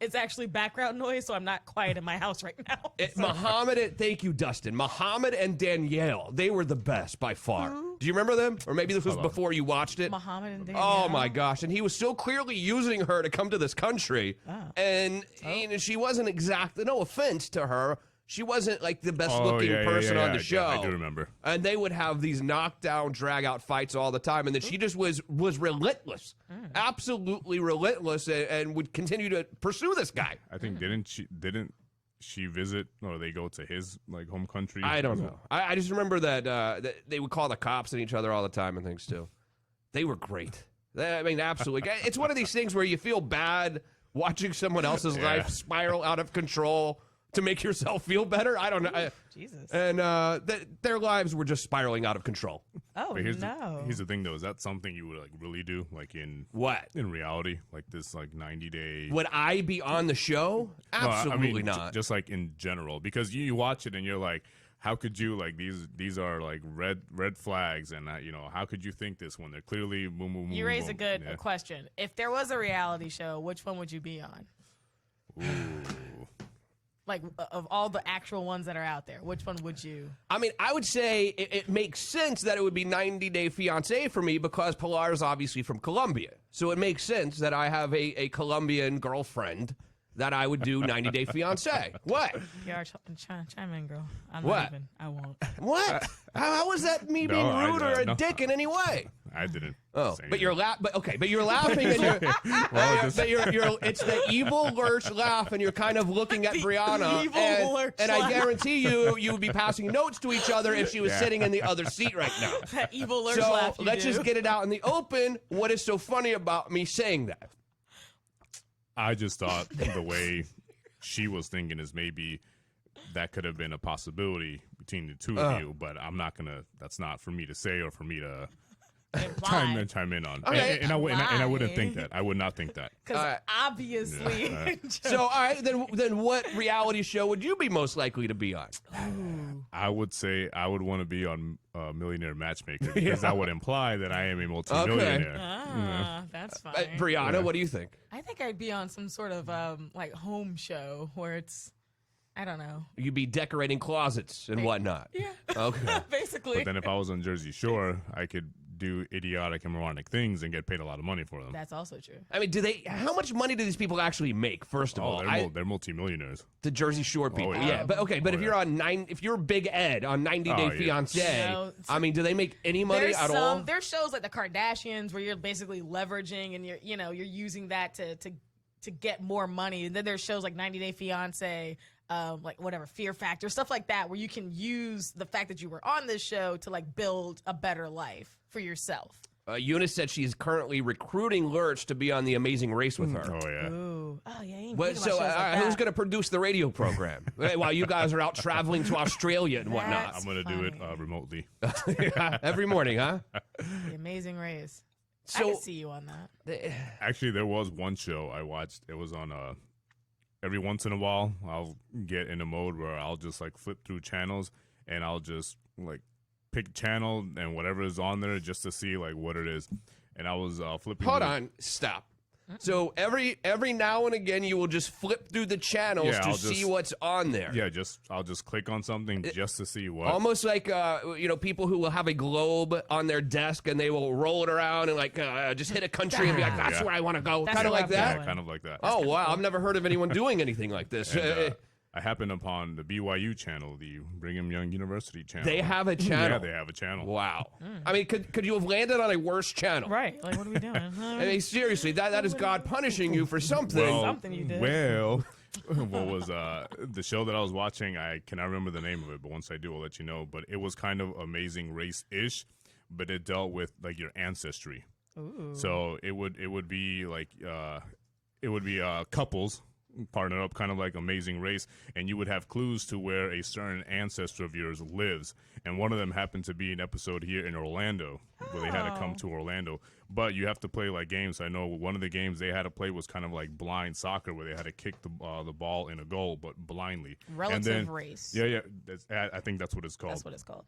it's actually background noise, so I'm not quiet in my house right now. Muhammad, thank you, Dustin. Muhammad and Danielle, they were the best by far. Do you remember them? Or maybe this was before you watched it. Muhammad and Oh my gosh! And he was so clearly using her to come to this country, and you know, she wasn't exactly. No offense to her, she wasn't like the best looking person on the show. I do remember. And they would have these knockdown, drag out fights all the time, and then she just was relentless, absolutely relentless, and would continue to pursue this guy. I think didn't she visit, or they go to his like home country? I don't know. I just remember that they would call the cops on each other all the time and things too. They were great. I mean, absolutely. It's one of these things where you feel bad watching someone else's life spiral out of control to make yourself feel better. I don't know. Jesus. And their lives were just spiraling out of control. Oh, here's the thing, though. Is that something you would like really do, like in what? In reality, like this, like 90-day. Would I be on the show? Absolutely not. Just like in general, because you watch it and you're like, how could you like these are like red flags, and you know, how could you think this when they're clearly boom, boom, boom. You raise boom. a good question. If there was a reality show, which one would you be on? Ooh. Like, of all the actual ones that are out there, which one would you? I mean, I would say it makes sense that it would be 90 Day Fiancé for me because Pilar is obviously from Colombia. So it makes sense that I have a Colombian girlfriend that I would do 90 Day Fiancé. What? Yeah, chime in, girl. I'm What? not even. I won't. What? How was that me being rude or a dick in any way? I didn't. Oh, but you're but you're laughing and you're. It's the evil Lurch laugh, and you're kind of looking at Briana. Evil Lurch and I laugh. guarantee you would be passing notes to each other if she was sitting in the other seat right now. That evil Lurch So laugh. let's just get it out in the open. What is so funny about me saying that? I just thought the way she was thinking is maybe that could have been a possibility between the two of you, but I'm not gonna. That's not for me to say or for me to chime in on. Okay. And I wouldn't think that. I would not think that. Because obviously. Yeah. So all right, then what reality show would you be most likely to be on? I would say I would want to be on Millionaire Matchmaker because that would imply that I am a multimillionaire. That's fine. Briana, what do you think? I think I'd be on some sort of like home show where it's, I don't know. You'd be decorating closets and whatnot. Yeah. Okay. Basically. But then if I was on Jersey Shore, I could do idiotic and moronic things and get paid a lot of money for them. That's also true. I mean, how much money do these people actually make? First of all, they're multimillionaires. The Jersey Shore people, Oh, yeah. But okay, but if you're on if you're Big Ed on 90 Day Fiancé, No, I mean, do they make any money at all? There's shows like the Kardashians where you're basically leveraging and you're using that to get more money. And then there's shows like 90 Day Fiancé, like whatever, Fear Factor, stuff like that, where you can use the fact that you were on this show to like build a better life for yourself. Eunice said she's currently recruiting Lurch to be on The Amazing Race with her. Oh, yeah. Ooh. Oh, yeah. So who's going to produce the radio program while you guys are out traveling to Australia and whatnot? I'm going to do it remotely. Every morning, huh? The Amazing Race. I So can see you on that. Actually, there was one show I watched. It was on every once in a while, I'll get in a mode where I'll just like flip through channels and I'll just like pick channel and whatever is on there just to see like what it is. And I was flipping. Hold on, stop. So every now and again, you will just flip through the channels to see what's on there. Yeah, I'll just click on something just to see what. Almost like people who will have a globe on their desk and they will roll it around and like just hit a country and be like, "That's where I want to go." Kind of like that. Yeah, kind of like that. Oh wow, I've never heard of anyone doing anything like this. And, I happened upon the BYU channel, the Brigham Young University channel. They have a channel. Yeah, they have a channel. Wow. I mean, could you have landed on a worse channel? Right. Like, what are we doing? I mean, seriously, that is God punishing you for something. Well, something you did. Well, what was the show that I was watching? I cannot remember the name of it, but once I do, I'll let you know. But it was kind of Amazing Race-ish, but it dealt with like your ancestry. Ooh. So it would be like couples partner up, kind of like Amazing Race, and you would have clues to where a certain ancestor of yours lives. And one of them happened to be an episode here in Orlando, where they had to come to Orlando. But you have to play like games. I know one of the games they had to play was kind of like blind soccer, where they had to kick the ball in a goal, but blindly. Relative race. Yeah. I think that's what it's called. That's what it's called.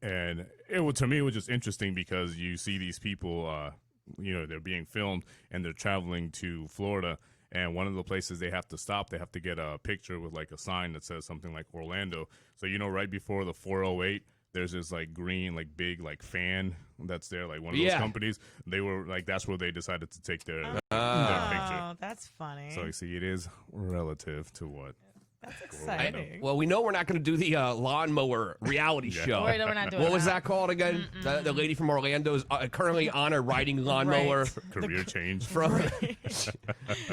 And to me, it was just interesting because you see these people, they're being filmed and they're traveling to Florida. And one of the places they have to stop, they have to get a picture with like a sign that says something like Orlando. So, right before the 408 there's this like green, like big, like fan that's there, like one of those companies. They were like, that's where they decided to take their picture. Oh, that's funny. So you see, it is relative to what. That's exciting. Well, we know we're not going to do the lawnmower reality show. Wait, no, we're not doing what was that. that called again? The lady from Orlando is currently on a riding lawnmower. Career change.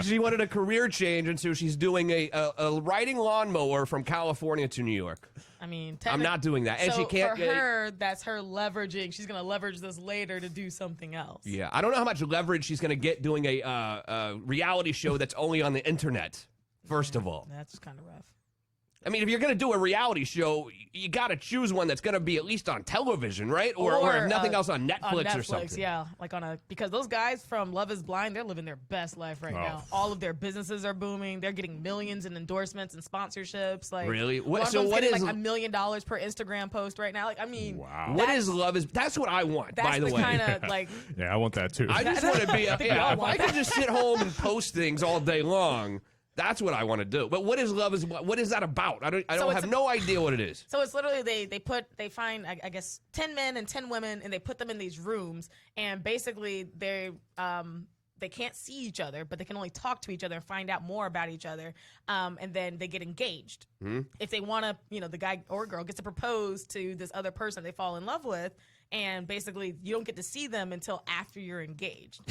She wanted a career change, and so she's doing a riding lawnmower from California to New York. I mean, I'm not doing that. And so she can't. For her, that's her leveraging. She's going to leverage this later to do something else. Yeah, I don't know how much leverage she's going to get doing a reality show that's only on the internet. First of all, that's kind of rough. I mean, if you're going to do a reality show, you got to choose one that's going to be at least on television, right? Or if nothing else on Netflix or something. Yeah, like because those guys from Love is Blind, they're living their best life right now. All of their businesses are booming. They're getting millions in endorsements and sponsorships. Like, really? What is like $1 million per Instagram post right now? Like, I mean, wow. What is Love is? That's what I want. By the way, kind of like. Yeah, I want that too. I just want to be. If I could just sit home and post things all day long. That's what I want to do. But what is Love is? What is that about? I don't have no idea what it is. So it's literally they find I guess 10 men and 10 women, and they put them in these rooms, and basically they can't see each other, but they can only talk to each other and find out more about each other, and then they get engaged. If they want to, the guy or girl gets to propose to this other person they fall in love with. And basically, you don't get to see them until after you're engaged.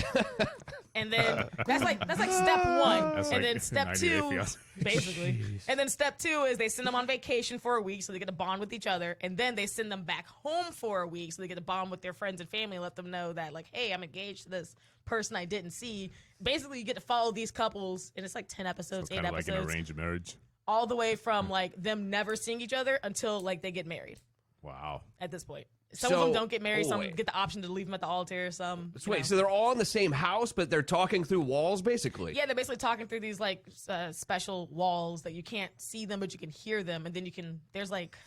And then that's like step one. That's and like then step 2, basically. And then step 2 is they send them on vacation for a week so they get to bond with each other. And then they send them back home for a week so they get to bond with their friends and family and let them know that, like, hey, I'm engaged to this person I didn't see. Basically, you get to follow these couples, and it's like 10 episodes, 8 episodes. Like an arranged marriage. All the way from, like, them never seeing each other until, like, they get married. Wow. At this point. Some of them don't get married. Some get the option to leave them at the altar. Some. So they're all in the same house, but they're talking through walls, basically. Yeah, they're basically talking through these like special walls that you can't see them, but you can hear them, and then you can. There's like,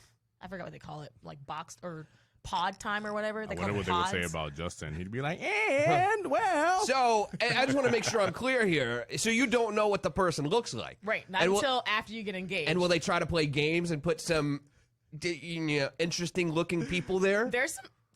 I forgot what they call it, like boxed or pod time or whatever. I wonder what they would say about Justin. He'd be like, So I just want to make sure I'm clear here. So you don't know what the person looks like, right? Not until after you get engaged. And will they try to play games and put some interesting looking people there? There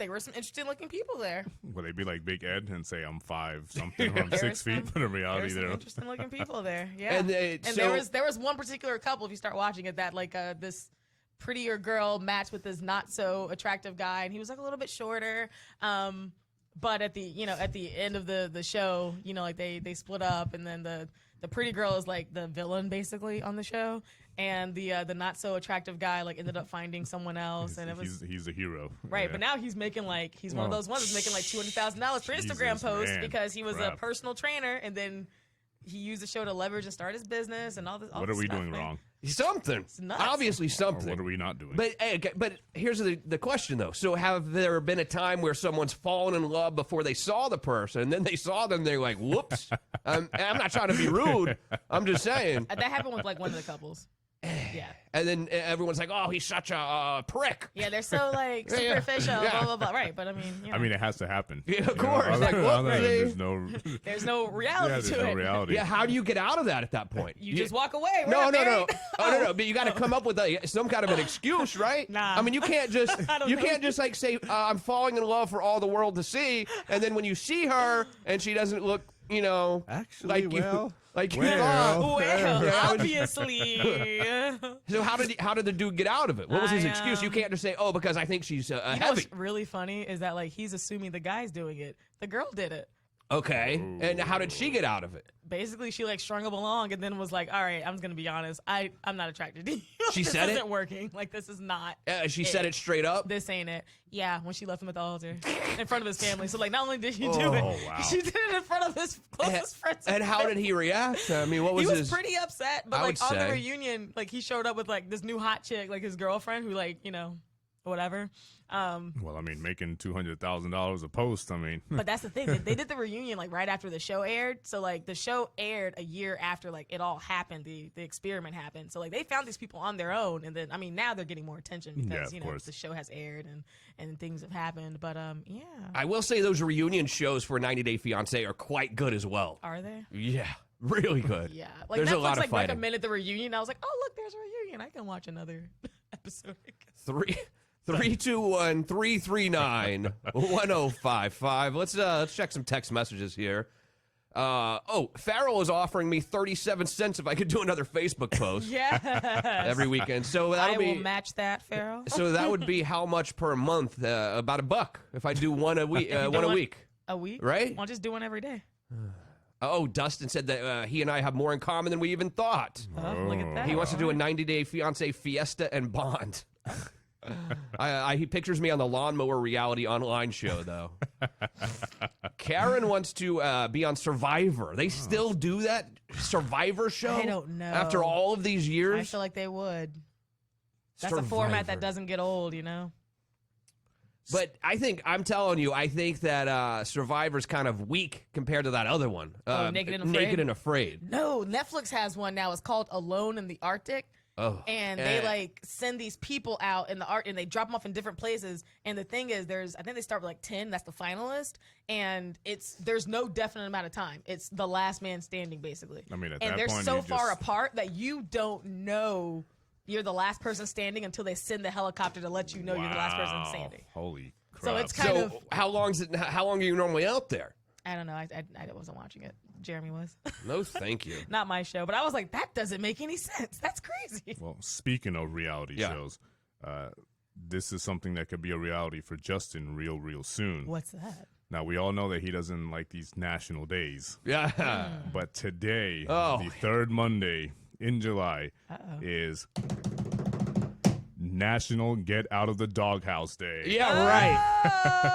were some interesting looking people there. Will they be like Big Ed and say I'm 5 something or I'm 6 feet? But in reality, there were some interesting looking people there. Yeah, and so, there was one particular couple. If you start watching it, that like this prettier girl matched with this not so attractive guy, and he was like a little bit shorter. But at the end of the show, like they split up, and then the pretty girl is like the villain basically on the show, and the not so attractive guy like ended up finding someone else, and he's a hero, right? Yeah. But now he's making he's one of those ones that's making like $200,000 for Instagram posts because he was a personal trainer, and then he used the show to leverage and start his business and all this. What are we doing wrong? Something. Obviously something. Or what are we not doing? But here's the question, though. So have there been a time where someone's fallen in love before they saw the person, and then they saw them, they're like, whoops. I'm not trying to be rude. I'm just saying. That happened with like one of the couples. Yeah. And then everyone's like, oh, he's such a prick. Yeah, they're so like superficial, blah, blah, blah. Right, but I mean, I mean, it has to happen. Yeah, of course. There's no reality to it. Reality. Yeah, how do you get out of that at that point? You just walk away. No. But you got to come up with some kind of an excuse, right? Nah. I mean, you can't just like say I'm falling in love for all the world to see, and then when you see her and she doesn't look, actually, like you thought. Well, obviously. So how did the dude get out of it? What was his excuse? You can't just say, oh, because I think she's heavy. What's really funny is that like he's assuming the guy's doing it. The girl did it. Okay. And how did she get out of it? Basically, she like strung him along and then was like, all right, I'm just going to be honest. I'm not attracted to you. She said it? This isn't working. Like, this is not She said it straight up? This ain't it. Yeah, when she left him at the altar in front of his family. So, like, not only did she do it, wow. she did it in front of his closest friends. And how did he react? I mean, what was He was pretty upset. But, like, on the reunion, like, he showed up with, like, this new hot chick, like, his girlfriend who, like, whatever. Well, I mean, making $200,000 a post. I mean, but that's the thing. They did the reunion like right after the show aired. So like the show aired a year after like it all happened. The experiment happened. So like they found these people on their own, and then I mean now they're getting more attention because the show has aired and things have happened. But yeah, I will say those reunion shows for 90 Day Fiancé are quite good as well. Are they? Yeah. Really good. Yeah, like there's Netflix a lot of fighting. recommended the reunion. I was like, oh look, there's a reunion. I can watch another episode. 321-339-1055. Let's check some text messages here. Farrell is offering me 37 cents if I could do another Facebook post. Yes. Every weekend. So that'll I will match that, Farrell. So that would be how much per month? About $1 if I do one a week. One a week. A week? Right? I'll just do one every day. Dustin said that he and I have more in common than we even thought. Oh, look at that. He wants to do a 90-day fiance fiesta and bond. He pictures me on the Lawnmower Reality Online show, though. Karen wants to be on Survivor. They still do that Survivor show? I don't know. After all of these years? I feel like they would. That's Survivor. a format that doesn't get old, you know? But I think that Survivor's kind of weak compared to that other one. Naked and Afraid? Naked and Afraid. No, Netflix has one now. It's called Alone in the Arctic. Oh, and they send these people out in the art and they drop them off in different places. And the thing is, I think they start with 10. That's the finalist, and there's no definite amount of time. It's the last man standing, basically. I mean, at and that they're point, so far apart that you don't know you're the last person standing until they send the helicopter to let you know you're the last person standing. Holy crap! So it's kind of how long are you normally out there? I don't know. I wasn't watching it. Jeremy was. No, thank you. Not my show, but I was like, that doesn't make any sense. That's crazy. Well, speaking of reality shows, this is something that could be a reality for Justin real soon. What's that? Now, we all know that he doesn't like these national days. Yeah. But today, the third Monday in July, is National Get Out of the Doghouse Day. Yeah, right.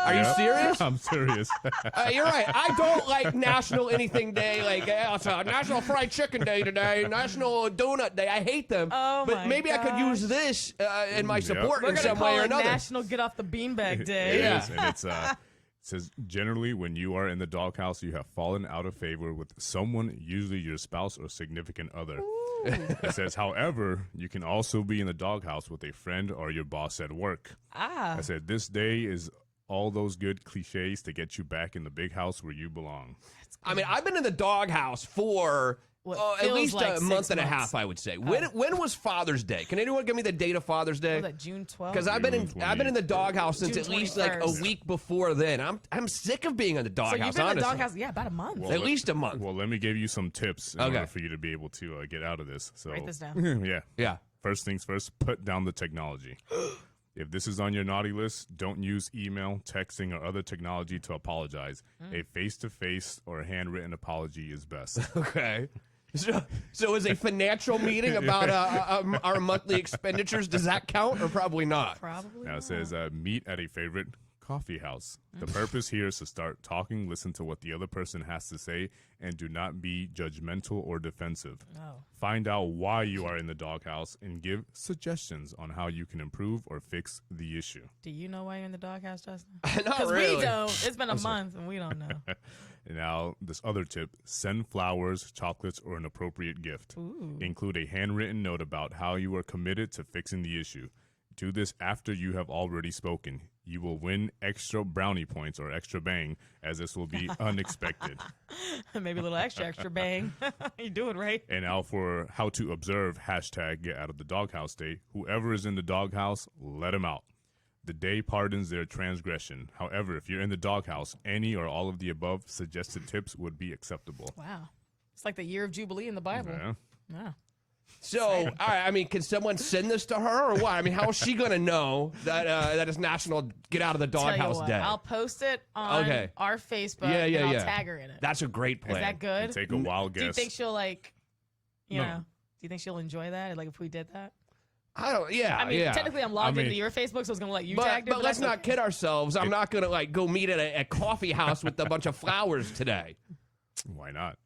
Are you serious? I'm serious. You're right. I don't like National Anything Day. It's a National Fried Chicken Day today, National Donut Day. I hate them. Oh, but maybe I could use this in my support in some way or another. National Get Off the Beanbag Day. It is, and it says, generally, when you are in the doghouse, you have fallen out of favor with someone, usually your spouse or significant other. It says, however, you can also be in the doghouse with a friend or your boss at work. I said, this day is all those good cliches to get you back in the big house where you belong. I mean, I've been in the doghouse for at least like a month and a 6 half, I would say. When was Father's Day? Can anyone give me the date of Father's Day? Was that June 12th? Because I've been in the doghouse since June at least 21st. a week before then. I'm sick of being in the doghouse. So you've been in the honestly. doghouse, about a month. At least a month. Well, let me give you some tips in order for you to be able to get out of this. So, write this down. Yeah. First things first, put down the technology. If this is on your naughty list, don't use email, texting, or other technology to apologize. A face-to-face or handwritten apology is best. Okay. So is a financial meeting about our monthly expenditures, does that count or probably not? Probably Now it says meet at a favorite coffee house. The purpose here is to start talking, listen to what the other person has to say, and do not be judgmental or defensive. Find out why you are in the doghouse and give suggestions on how you can improve or fix the issue. Do you know why you're in the doghouse, Justin? Not Because really. we don't. It's been a month and we don't know. Now, this other tip, send flowers, chocolates, or an appropriate gift. Include a handwritten note about how you are committed to fixing the issue. Do this after you have already spoken. You will win extra brownie points or extra bang, as this will be unexpected. Maybe a little extra bang. You do it right. And now for how to observe hashtag Get Out of the Doghouse Day. Whoever is in the doghouse, let him out. The day pardons their transgression. However, if you're in the doghouse, any or all of the above suggested tips would be acceptable. Wow. It's like the year of Jubilee in the Bible. Yeah. So, all right, I mean, can someone send this to her or what? I mean, how is she going to know that it's National Get Out of the Doghouse Day? I'll post it on our Facebook and I'll tag her in it. That's a great plan. Is that good? And take a wild guess. Do you think she'll do you think she'll enjoy that? Like if we did that? I don't, I mean, technically I'm logged into your Facebook, so it's going to let you tag it. But let's not kid ourselves. I'm not going to go meet at a coffee house with a bunch of flowers today. Why not?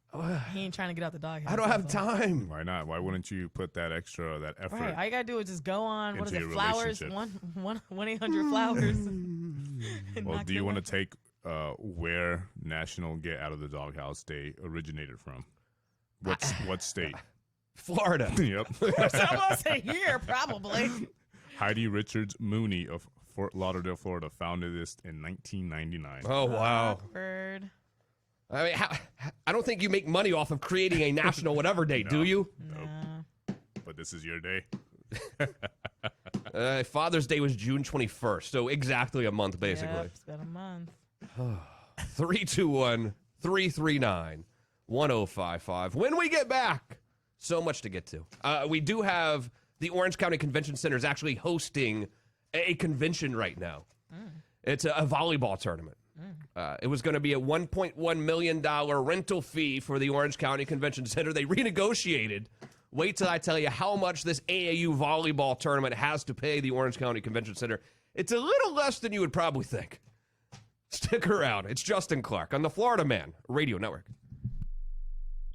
He ain't trying to get out the doghouse. I don't have time. Why not? Why wouldn't you put that effort? Right. All you got to do is just go on, what is into it, your flowers, relationship. 1-800-Flowers. Well, do you want to take where National Get Out of the Doghouse Day originated from? What state? Florida. Yep. I'm going to say here, probably. Heidi Richards Mooney of Fort Lauderdale, Florida, founded this in 1999. Oh, wow. Awkward. I mean, I don't think you make money off of creating a national whatever day, do you? No. But this is your day. Father's Day was June 21st, so exactly a month, basically. Yep, it's been a month. 321-339-1055. When we get back, so much to get to. We do have the Orange County Convention Center is actually hosting a convention right now. It's a volleyball tournament. It was going to be a $1.1 million rental fee for the Orange County Convention Center. They renegotiated. Wait till I tell you how much this AAU volleyball tournament has to pay the Orange County Convention Center. It's a little less than you would probably think. Stick around. It's Justin Clark on the Florida Man Radio Network.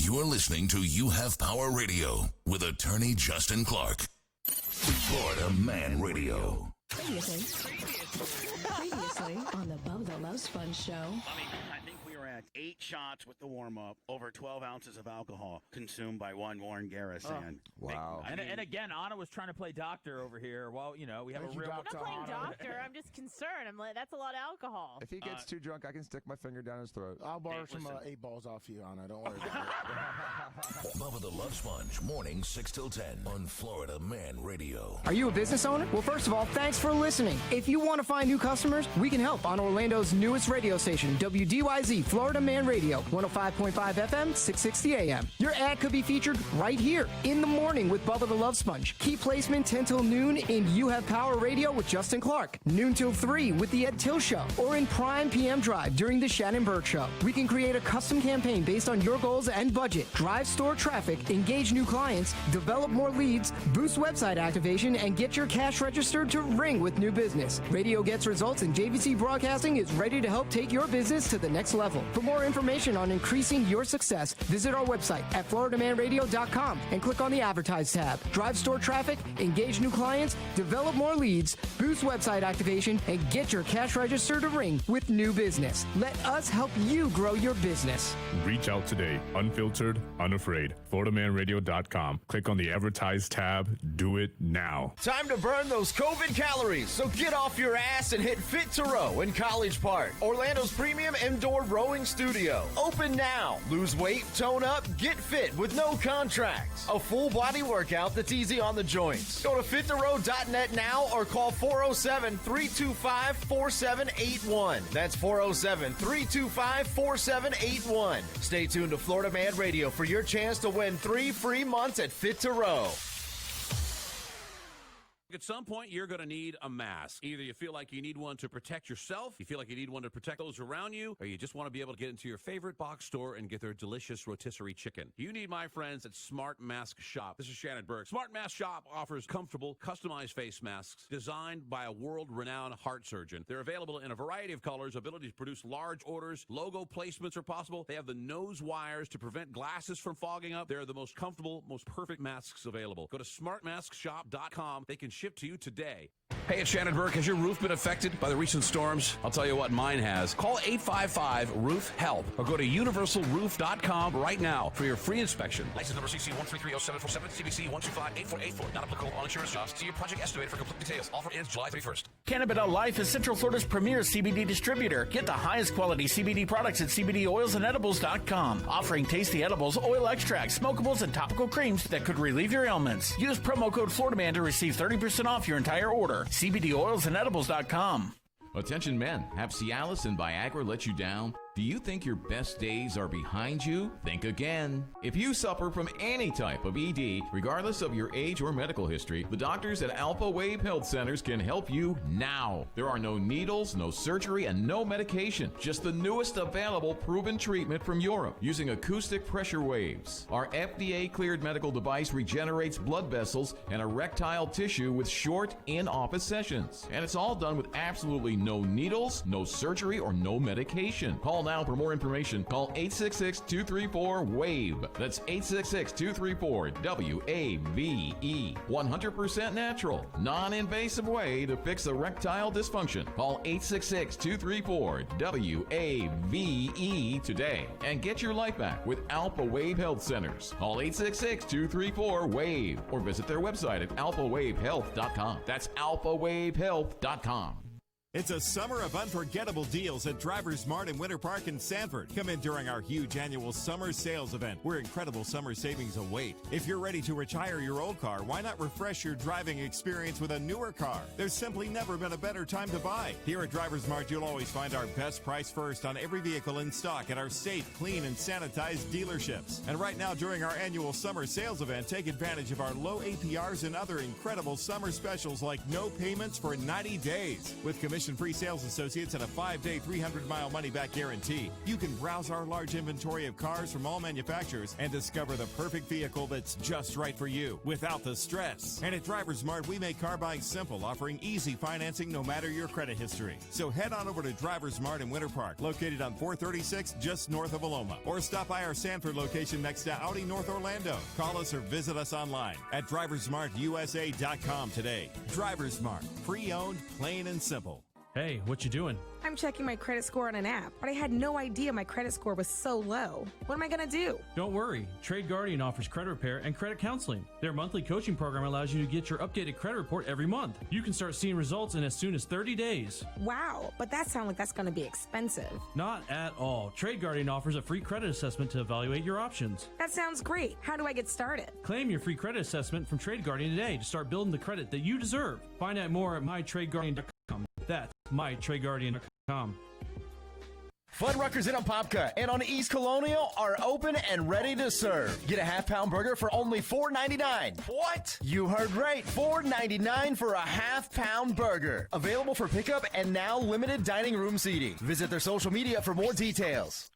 You're listening to You Have Power Radio with attorney Justin Clark. Florida Man Radio. Previously on the Bubba the Love Sponge Show. I think we were at 8 shots with the warm-up, over 12 ounces of alcohol consumed by one Warren Garrison. Wow. And again, Anna was trying to play doctor over here. Well, we have a real... I'm not playing doctor. I'm just concerned. I'm like, that's a lot of alcohol. If he gets too drunk, I can stick my finger down his throat. I'll borrow some 8 balls off you, Anna. Don't worry about it. Bubba the Love Sponge, morning 6 till 10 on Florida Man Radio. Are you a business owner? Well, first of all, thanks for listening. If you want to find new customers, we can help on Orlando's newest radio station, WDYZ, Florida Man Radio, 105.5 FM, 660 AM. Your ad could be featured right here in the morning with Bubba the Love Sponge. Key placement 10 till noon in You Have Power Radio with Justin Clark. Noon till 3 with the Ed Till Show. Or in prime PM drive during the Shannon Burke Show. We can create a custom campaign based on your goals and budget. Drive store traffic, engage new clients, develop more leads, boost website activation, and get your cash registered to ring with new business. Radio gets results, and JVC Broadcasting is ready to help take your business to the next level. For more information on increasing your success, visit our website at floridamanradio.com and click on the Advertise tab. Drive store traffic, engage new clients, develop more leads, boost website activation, and get your cash registered to ring with new business. Let us help you grow your business. Reach out today. Unfiltered, unafraid. FloridaManRadio.com. Click on the Advertise tab. Do it now. Time to burn those COVID calories. So get off your ass and hit Fit to Row in College Park, Orlando's premium indoor rowing studio. Open now. Lose weight, tone up, get fit with no contracts. A full body workout that's easy on the joints. Go to fittorow.net now or call 407-325-4781. That's 407-325-4781. Stay tuned to Florida Man Radio for your chance to win 3 free months at Fit to Row. At some point, you're going to need a mask. Either you feel like you need one to protect yourself, you feel like you need one to protect those around you, or you just want to be able to get into your favorite box store and get their delicious rotisserie chicken. You need my friends at Smart Mask Shop. This is Shannon Burke. Smart Mask Shop offers comfortable, customized face masks designed by a world-renowned heart surgeon. They're available in a variety of colors, ability to produce large orders, logo placements are possible. They have the nose wires to prevent glasses from fogging up. They're the most comfortable, most perfect masks available. Go to smartmaskshop.com. They can ship to you today. Hey, it's Shannon Burke. Has your roof been affected by the recent storms? I'll tell you what, mine has. Call 855-ROOF-HELP or go to universalroof.com right now for your free inspection. License number CC13307747, CBC 1258484. Not applicable on insurance jobs. See your project estimator for complete details. Offer ends July 31st. Cannabidel Life is Central Florida's premier CBD distributor. Get the highest quality CBD products at CBDoilsandedibles.com. Offering tasty edibles, oil extracts, smokables, and topical creams that could relieve your ailments. Use promo code FloridaMan to receive 30% off your entire order. CBDoilsandedibles.com. Attention men, have Cialis and Viagra let you down? Do you think your best days are behind you? Think again. If you suffer from any type of ED, regardless of your age or medical history, the doctors at Alpha Wave Health Centers can help you now. There are no needles, no surgery, and no medication. Just the newest available proven treatment from Europe using acoustic pressure waves. Our FDA-cleared medical device regenerates blood vessels and erectile tissue with short in-office sessions. And it's all done with absolutely no needles, no surgery, or no medication. Call now for more information. Call 866-234-WAVE. That's 866-234-WAVE. 100% natural, non-invasive way to fix erectile dysfunction. Call 866-234-WAVE today and get your life back with Alpha Wave Health Centers. Call 866-234-WAVE or visit their website at alphawavehealth.com. That's alphawavehealth.com. It's a summer of unforgettable deals at Drivers Mart in Winter Park in Sanford. Come in during our huge annual summer sales event where incredible summer savings await. If you're ready to retire your old car, why not refresh your driving experience with a newer car? There's simply never been a better time to buy. Here at Drivers Mart, you'll always find our best price first on every vehicle in stock at our safe, clean, and sanitized dealerships. And right now during our annual summer sales event, take advantage of our low APRs and other incredible summer specials like no payments for 90 days. With commission-free sales associates and a 5-day, 300-mile money-back guarantee, you can browse our large inventory of cars from all manufacturers and discover the perfect vehicle that's just right for you without the stress. And at Drivers Mart, we make car buying simple, offering easy financing no matter your credit history. So head on over to Drivers Mart in Winter Park, located on 436 just north of Aloma, or stop by our Sanford location next to Audi North Orlando. Call us or visit us online at driversmartusa.com today. Drivers Mart, pre-owned, plain and simple. Hey, what you doing? I'm checking my credit score on an app, but I had no idea my credit score was so low. What am I going to do? Don't worry. Trade Guardian offers credit repair and credit counseling. Their monthly coaching program allows you to get your updated credit report every month. You can start seeing results in as soon as 30 days. Wow, but that sounds like that's going to be expensive. Not at all. Trade Guardian offers a free credit assessment to evaluate your options. That sounds great. How do I get started? Claim your free credit assessment from Trade Guardian today to start building the credit that you deserve. Find out more at mytradeguardian.com. That's mytradeguardian.com. Fuddruckers in Apopka and on East Colonial are open and ready to serve. Get a half-pound burger for only $4.99. What? You heard right. $4.99 for a half-pound burger. Available for pickup and now limited dining room seating. Visit their social media for more details.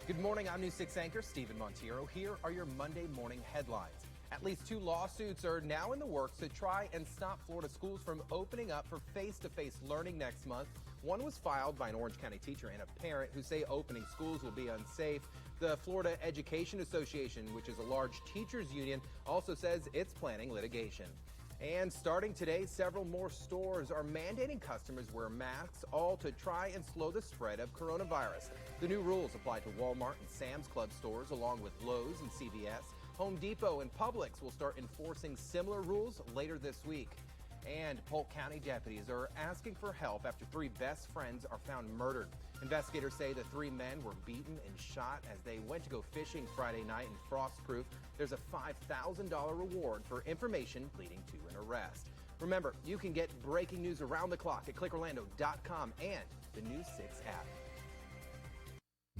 Good morning. I'm News 6 anchor Stephen Montiero. Here are your Monday morning headlines. At least 2 lawsuits are now in the works to try and stop Florida schools from opening up for face-to-face learning next month. One was filed by an Orange County teacher and a parent who say opening schools will be unsafe. The Florida Education Association, which is a large teachers union, also says it's planning litigation. And starting today, several more stores are mandating customers wear masks, all to try and slow the spread of coronavirus. The new rules apply to Walmart and Sam's Club stores, along with Lowe's and CVS. Home Depot and Publix will start enforcing similar rules later this week. And Polk County deputies are asking for help after 3 best friends are found murdered. Investigators say the 3 men were beaten and shot as they went to go fishing Friday night in Frostproof. There's a $5,000 reward for information leading to an arrest. Remember, you can get breaking news around the clock at clickorlando.com and the News 6 app.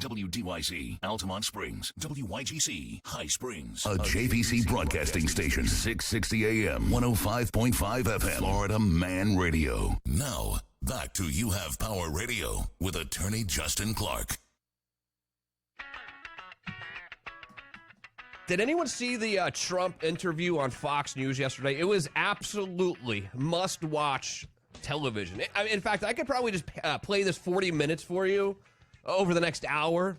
WDYZ, Altamont Springs. WYGC, High Springs. A JVC broadcasting station. 660 AM, 105.5 FM. Florida Man Radio. Now, back to You Have Power Radio with attorney Justin Clark. Did anyone see the Trump interview on Fox News yesterday? It was absolutely must-watch television. In fact, I could probably just play this 40 minutes for you over the next hour,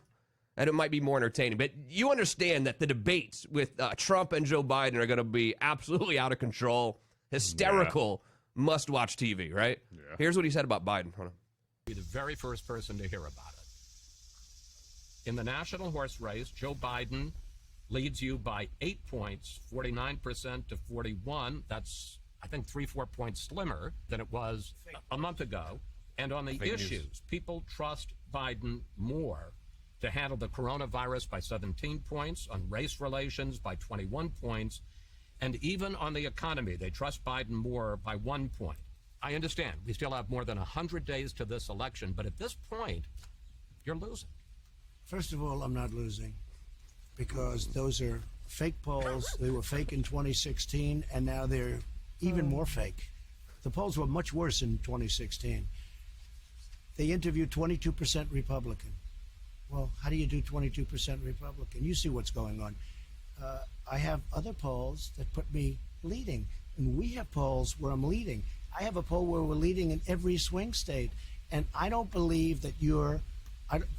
and it might be more entertaining. But you understand that the debates with Trump and Joe Biden are going to be absolutely out of control, hysterical, must-watch TV, right? Yeah. Here's what he said about Biden. Hold on. Be the very first person to hear about it. In the national horse race, Joe Biden leads you by 8 points, 49% to 41. That's, I think, 3-4 points slimmer than it was a month ago. And on the issues, people trust Biden more to handle the coronavirus by 17 points, on race relations by 21 points, and even on the economy, they trust Biden more by 1 point. I understand we still have more than 100 days to this election, but at this point, you're losing. First of all, I'm not losing because those are fake polls. They were fake in 2016, and now they're even more fake. The polls were much worse in 2016. They interviewed 22% Republican. Well, how do you do 22% Republican? You see what's going on. I have other polls that put me leading, and we have polls where I'm leading. I have a poll where we're leading in every swing state, and I don't believe that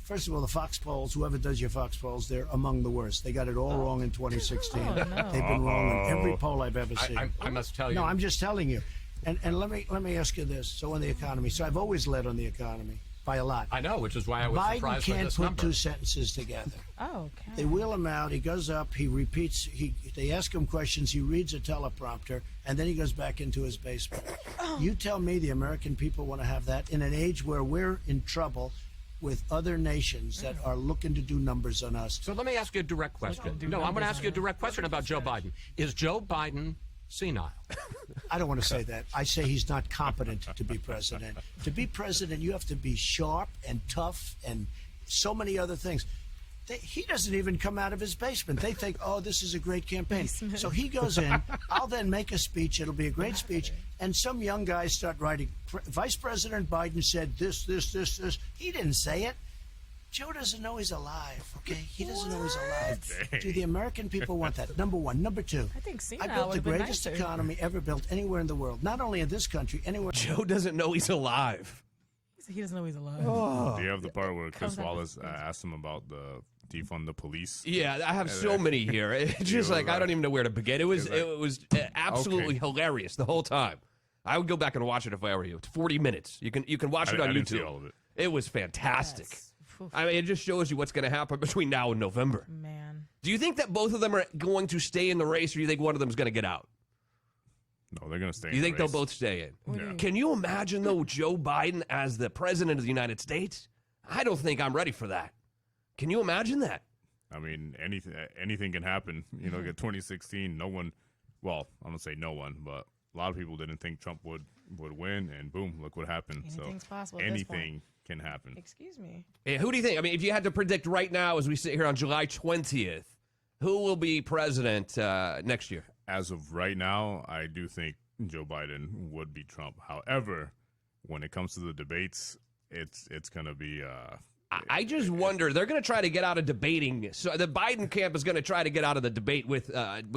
first of all, the Fox polls, whoever does your Fox polls, they're among the worst. They got it all wrong in 2016. Oh, no. They've been wrong in every poll I've ever seen. I must tell you. No, I'm just telling you. And let me ask you this. So on the economy, so I've always led on the economy. by a lot. I know, which is why I was Biden surprised by can't this put number. two sentences together. Oh, okay. They wheel him out. He goes up. He repeats. They ask him questions. He reads a teleprompter, and then he goes back into his basement. You tell me the American people want to have that in an age where we're in trouble with other nations that are looking to do numbers on us. So let me ask you a direct question. No, I'm going to ask you a direct question about Joe Biden. Is Joe Biden senile? I don't want to say that. I say he's not competent to be president. To be president, you have to be sharp and tough and so many other things. He doesn't even come out of his basement. They think, oh, this is a great campaign. So he goes in. I'll then make a speech. It'll be a great speech. And some young guys start writing, Vice President Biden said this. He didn't say it. Joe doesn't know he's alive, okay? He doesn't know he's alive. Do the American people want that? Number one. Number two, I think I built the greatest economy ever built anywhere in the world. Not only in this country, anywhere. Joe doesn't know he's alive. He doesn't know he's alive. Oh. Do you have the part where Chris Wallace asked him about the defund the police? Yeah, I have so many here. It's just like I don't even know where to begin. It was absolutely hilarious the whole time. I would go back and watch it if I were you. It's 40 minutes. You can watch it on I YouTube. didn't see all of it. It was fantastic. I mean, it just shows you what's going to happen between now and November. Man. Do you think that both of them are going to stay in the race, or do you think one of them is going to get out? No, they're going to stay in You the think race. they'll both stay in? Yeah. Can you imagine, though, Joe Biden as the president of the United States? I don't think I'm ready for that. Can you imagine that? I mean, anything can happen. You know, get 2016, no one, well, I'm going to say no one, but a lot of people didn't think Trump would win, and boom, look what happened. Anything's possible at this point. Anything can happen. Excuse me. Yeah, who do you think? I mean, if you had to predict right now as we sit here on July 20th, who will be president next year? As of right now, I do think Joe Biden would be Trump. However, when it comes to the debates, it's going to be... I just wonder, they're going to try to get out of debating. So the Biden camp is going to try to get out of the debate with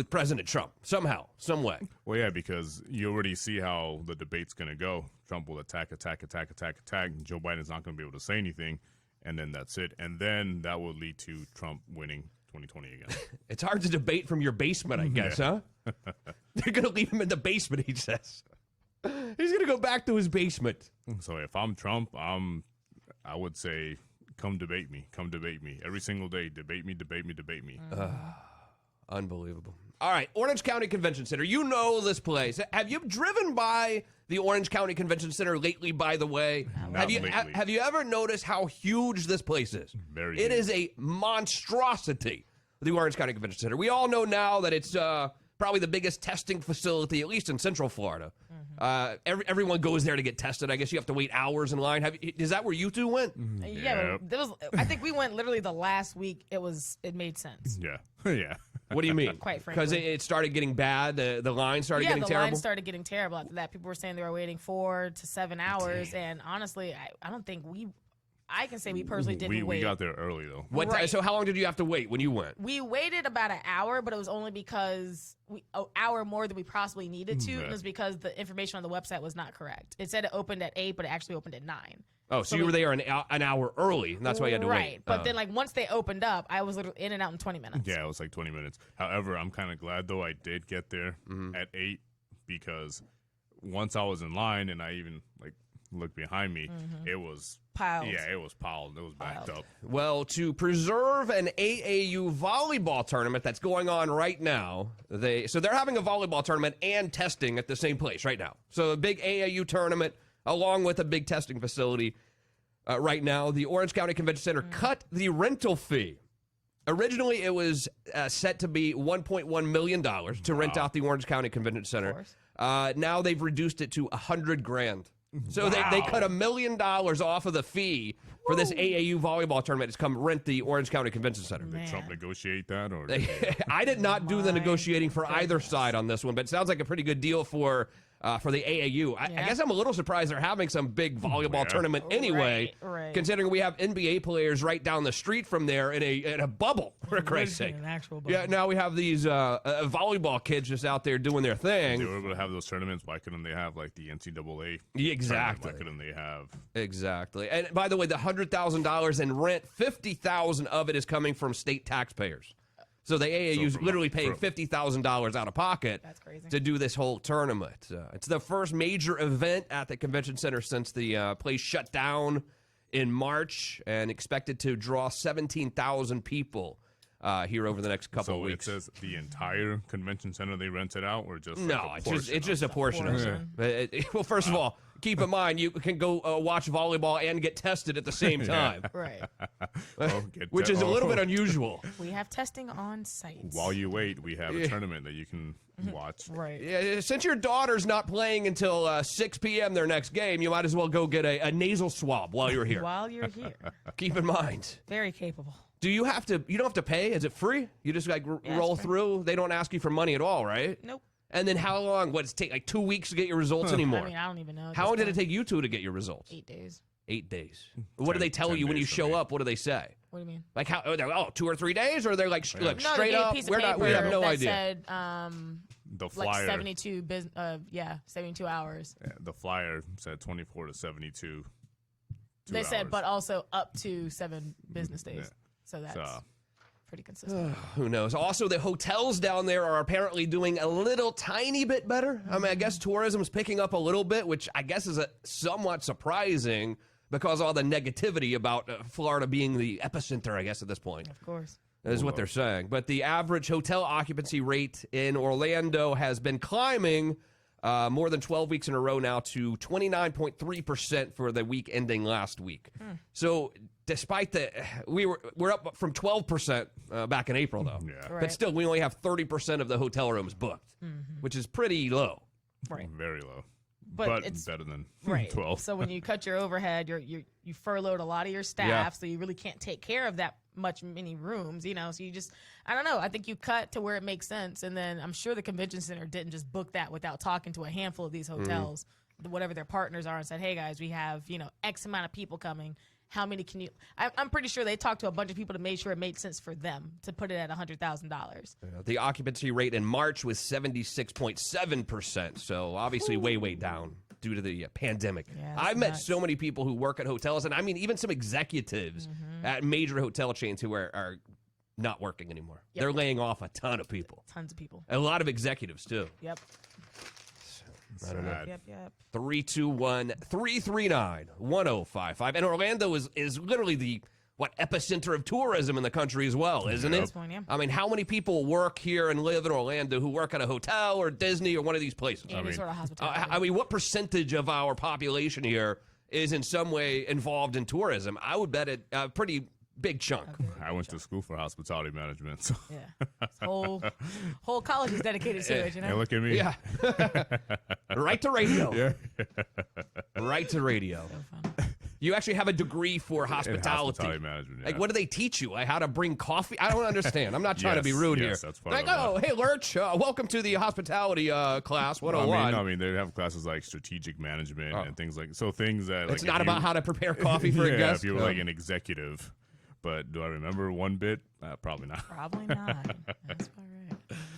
President Trump somehow, some way. Well, yeah, because you already see how the debate's going to go. Trump will attack. Joe Biden's not going to be able to say anything, and then that's it. And then that will lead to Trump winning 2020 again. It's hard to debate from your basement, I guess, huh? They're going to leave him in the basement, he says. He's going to go back to his basement. So if I'm Trump, I would say... Come debate me. Every single day, debate me. Unbelievable. All right, Orange County Convention Center. You know this place. Have you driven by the Orange County Convention Center lately, by the way? Not lately. Have you ever noticed how huge this place is? Very It huge. is a monstrosity, the Orange County Convention Center. We all know now that it's probably the biggest testing facility, at least in Central Florida. Everyone goes there to get tested. I guess you have to wait hours in line. Is that where you two went? Yeah, I think we went literally the last week. It made sense. Yeah, yeah. What do you mean? Quite frankly. Because it started getting bad. The line started getting terrible. Yeah, the line started getting terrible after that. People were saying they were waiting 4 to 7 hours, and honestly, I don't think I can say we personally didn't wait. We got there early, though. So how long did you have to wait when you went? We waited about an hour, but it was only because an hour more than we possibly needed to. Yeah. It was because the information on the website was not correct. It said it opened at 8, but it actually opened at 9. Oh, so you were there an hour early, and that's why you had to wait. Right, but then once they opened up, I was literally in and out in 20 minutes. Yeah, it was like 20 minutes. However, I'm kind of glad, though, I did get there at 8 because once I was in line and I even looked behind me, it was piled. Yeah, it was piled. It was backed up. Well, to preserve an AAU volleyball tournament that's going on right now, they're having a volleyball tournament and testing at the same place right now. So a big AAU tournament along with a big testing facility right now. The Orange County Convention Center cut the rental fee. Originally, it was set to be $1.1 million to rent out the Orange County Convention Center. Now they've reduced it to $100,000. So they cut $1 million off of the fee for this AAU volleyball tournament to come rent the Orange County Convention Center. Did Trump negotiate that? Or I did not do the negotiating for either side on this one, but it sounds like a pretty good deal for the AAU. I guess I'm a little surprised they're having some big volleyball tournament anyway, considering we have NBA players right down the street from there in a bubble, for Christ's sake. An actual bubble. Yeah, now we have these volleyball kids just out there doing their thing. They were able to have those tournaments. Why couldn't they have the NCAA? Exactly. Why couldn't they have? Exactly. And by the way, the $100,000 in rent, $50,000 of it is coming from state taxpayers. So the AAU is literally paying $50,000 out of pocket to do this whole tournament. It's the first major event at the convention center since the place shut down in March and expected to draw 17,000 people here over the next couple of weeks. So it says the entire convention center they rented out, or just no? Like it's just a portion of it. Well, first of all, keep in mind you can go watch volleyball and get tested at the same time, right? Which is a little bit unusual. We have testing on site. While you wait, we have a tournament that you can watch. Right. Yeah, since your daughter's not playing until 6 p.m. their next game, you might as well go get a nasal swab while you're here. While you're here. Keep in mind. Very capable. Do you have to? You don't have to pay. Is it free? You just like roll through. They don't ask you for money at all, right? Nope. And then how long? What, it's take like 2 weeks to get your results anymore? I mean, I don't even know. How long did it take you two to get your results? 8 days. 8 days. What do they tell you when you show up? What do they say? What do you mean? Like how? 2 or 3 days, or they're like No, straight they gave up. a piece of We have no that idea. Said, the flyer, like 72 hours. Yeah, the flyer said 24 to 72. They said, but also up to 7 business days. So that's pretty consistent. Who knows? Also, the hotels down there are apparently doing a little tiny bit better. I mean, I guess tourism's picking up a little bit, which I guess is somewhat surprising because all the negativity about Florida being the epicenter, I guess, at this point. Of course. Is what they're saying. But the average hotel occupancy rate in Orlando has been climbing more than 12 weeks in a row now to 29.3% for the week ending last week. So despite we're up from 12% back in April, though. Yeah. Right. But still, we only have 30% of the hotel rooms booked, which is pretty low. Right. Very low. But it's better than right. 12. So when you cut your overhead, you furloughed a lot of your staff, so you really can't take care of that many rooms, you know. So you just, I don't know. I think you cut to where it makes sense, and then I'm sure the convention center didn't just book that without talking to a handful of these hotels, whatever their partners are, and said, "Hey guys, we have X amount of people coming. How many can you?" I'm pretty sure they talked to a bunch of people to make sure it made sense for them to put it at $100,000. The occupancy rate in March was 76.7%, so obviously way down due to the pandemic. Yeah, I've met so many people who work at hotels, and I mean even some executives at major hotel chains who are not working anymore. Yep. They're laying off a ton of people. Tons of people. A lot of executives, too. Yep. I don't know. Yep. 321-339-1055. And Orlando is literally the epicenter of tourism in the country as well, isn't it? Point, yeah. I mean, how many people work here and live in Orlando who work at a hotel or Disney or one of these places? Any sort of hospitality. I mean, what percentage of our population here is in some way involved in tourism? I would bet it a pretty big chunk. I went to school for hospitality management. So. Yeah. Whole college is dedicated to it, you know? Hey, look at me. Yeah. Right to radio. Yeah. Right to radio. So fun. You actually have a degree for hospitality management. Yeah. Like, what do they teach you? Like, how to bring coffee? I don't understand. I'm not trying to be rude here. That's part like, of hey, Lurch, welcome to the hospitality class 101. I mean, they have classes like strategic management and things like things that. It's like, not about how to prepare coffee for a guest. If you were like an executive. But do I remember one bit? Probably not. Probably not. That's all right.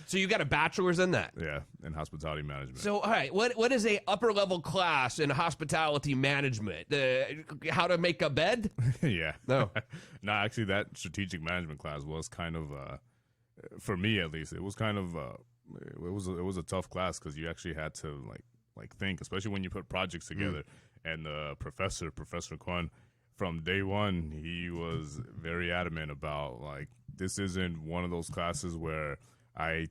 So you got a bachelor's in that? Yeah, in hospitality management. So, all right, what is a upper level class in hospitality management? How to make a bed? Yeah. No. No, actually, that strategic management class was kind of, for me at least, it was kind of, it was a tough class because you actually had to like think, especially when you put projects together. And the Professor Kwon, from day one, he was very adamant about, like, this isn't one of those classes where I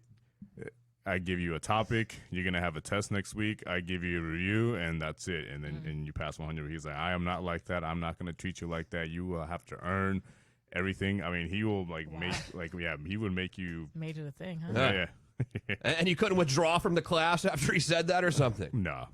give you a topic, you're going to have a test next week, I give you a review, and that's it. And then and you pass 100. He's like, I am not like that. I'm not going to treat you like that. You will have to earn everything. I mean, he will, he would make you. Made it a thing, huh? Yeah. And you couldn't withdraw from the class after he said that or something? No.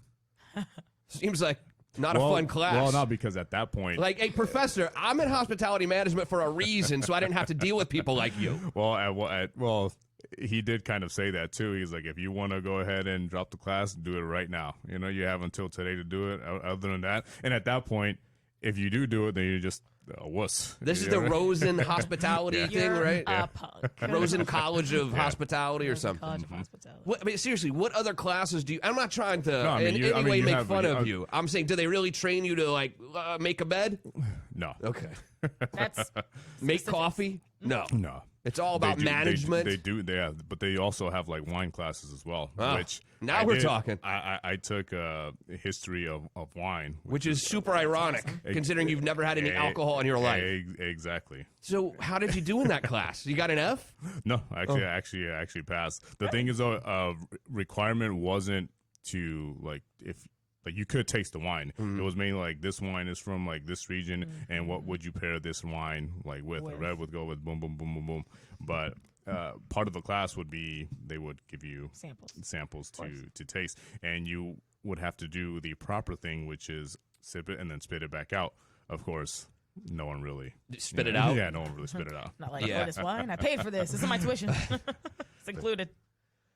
Seems like not a fun class. Well, not because at that point. Like, hey, professor, I'm in hospitality management for a reason, so I didn't have to deal with people like you. Well, he did kind of say that, too. He's like, if you want to go ahead and drop the class, do it right now. You know, you have until today to do it. Other than that, and at that point, if you do it, then you're just a wuss. This is the Rosen hospitality thing, right? A punk. Rosen College of Hospitality or something. College of Hospitality. What, I mean, seriously, what other classes do you? I'm not trying to No, I mean, in any way make fun of you. I'm saying, do they really train you to make a bed? No. Okay. That's Make coffee? No. No. It's all about management. They do, but they also have like wine classes as well. Oh, which now we're talking. I took a history of wine, which is super ironic, considering you've never had any alcohol in your life. Exactly. So how did you do in that class? You got an F? No, actually, I actually passed. The thing is, requirement wasn't to like if. Like, you could taste the wine. It was mainly like, this wine is from like this region, and what would you pair this wine like with? The red would go with boom, boom, boom, boom, boom. But part of the class would be they would give you samples to taste, and you would have to do the proper thing, which is sip it and then spit it back out. Of course, no one really spit it out. Yeah, no one really spit it out. Not like, oh, this wine, I paid for this. This is my tuition. It's included.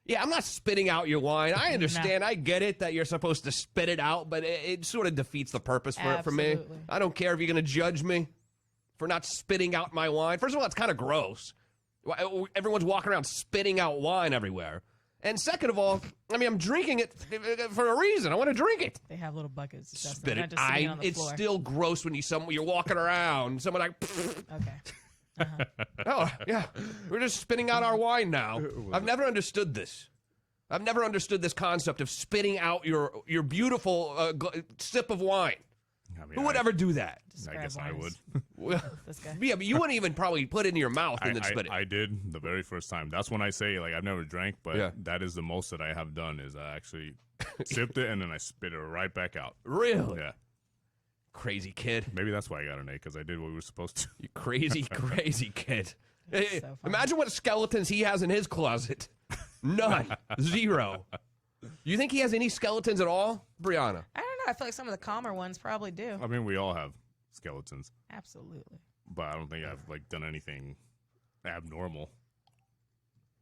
Yeah, I'm not spitting out your wine. I understand. I get it that you're supposed to spit it out, but it sort of defeats the purpose for me. I don't care if you're going to judge me for not spitting out my wine. First of all, it's kind of gross. Everyone's walking around spitting out wine everywhere. And second of all, I mean, I'm drinking it for a reason. I want to drink it. They have little buckets. Spit it. It's still gross when you're walking around. Someone like. Okay. Oh, yeah. We're just spitting out our wine now. I've never understood this. I've never understood this concept of spitting out your beautiful sip of wine. I mean, who would ever do that? I guess I would. Well, yeah, but you wouldn't even probably put it in your mouth and then spit it. I did the very first time. That's when I say, like, I've never drank, but that is the most that I have done is I actually sipped it and then I spit it right back out. Really? Yeah. Crazy kid. Maybe that's why I got an A, because I did what we were supposed to. You crazy, crazy kid. Hey, so imagine what skeletons he has in his closet. None. Zero. You think he has any skeletons at all, Briana? I don't know. I feel like some of the calmer ones probably do. I mean, we all have skeletons. Absolutely. But I don't think I've like done anything abnormal.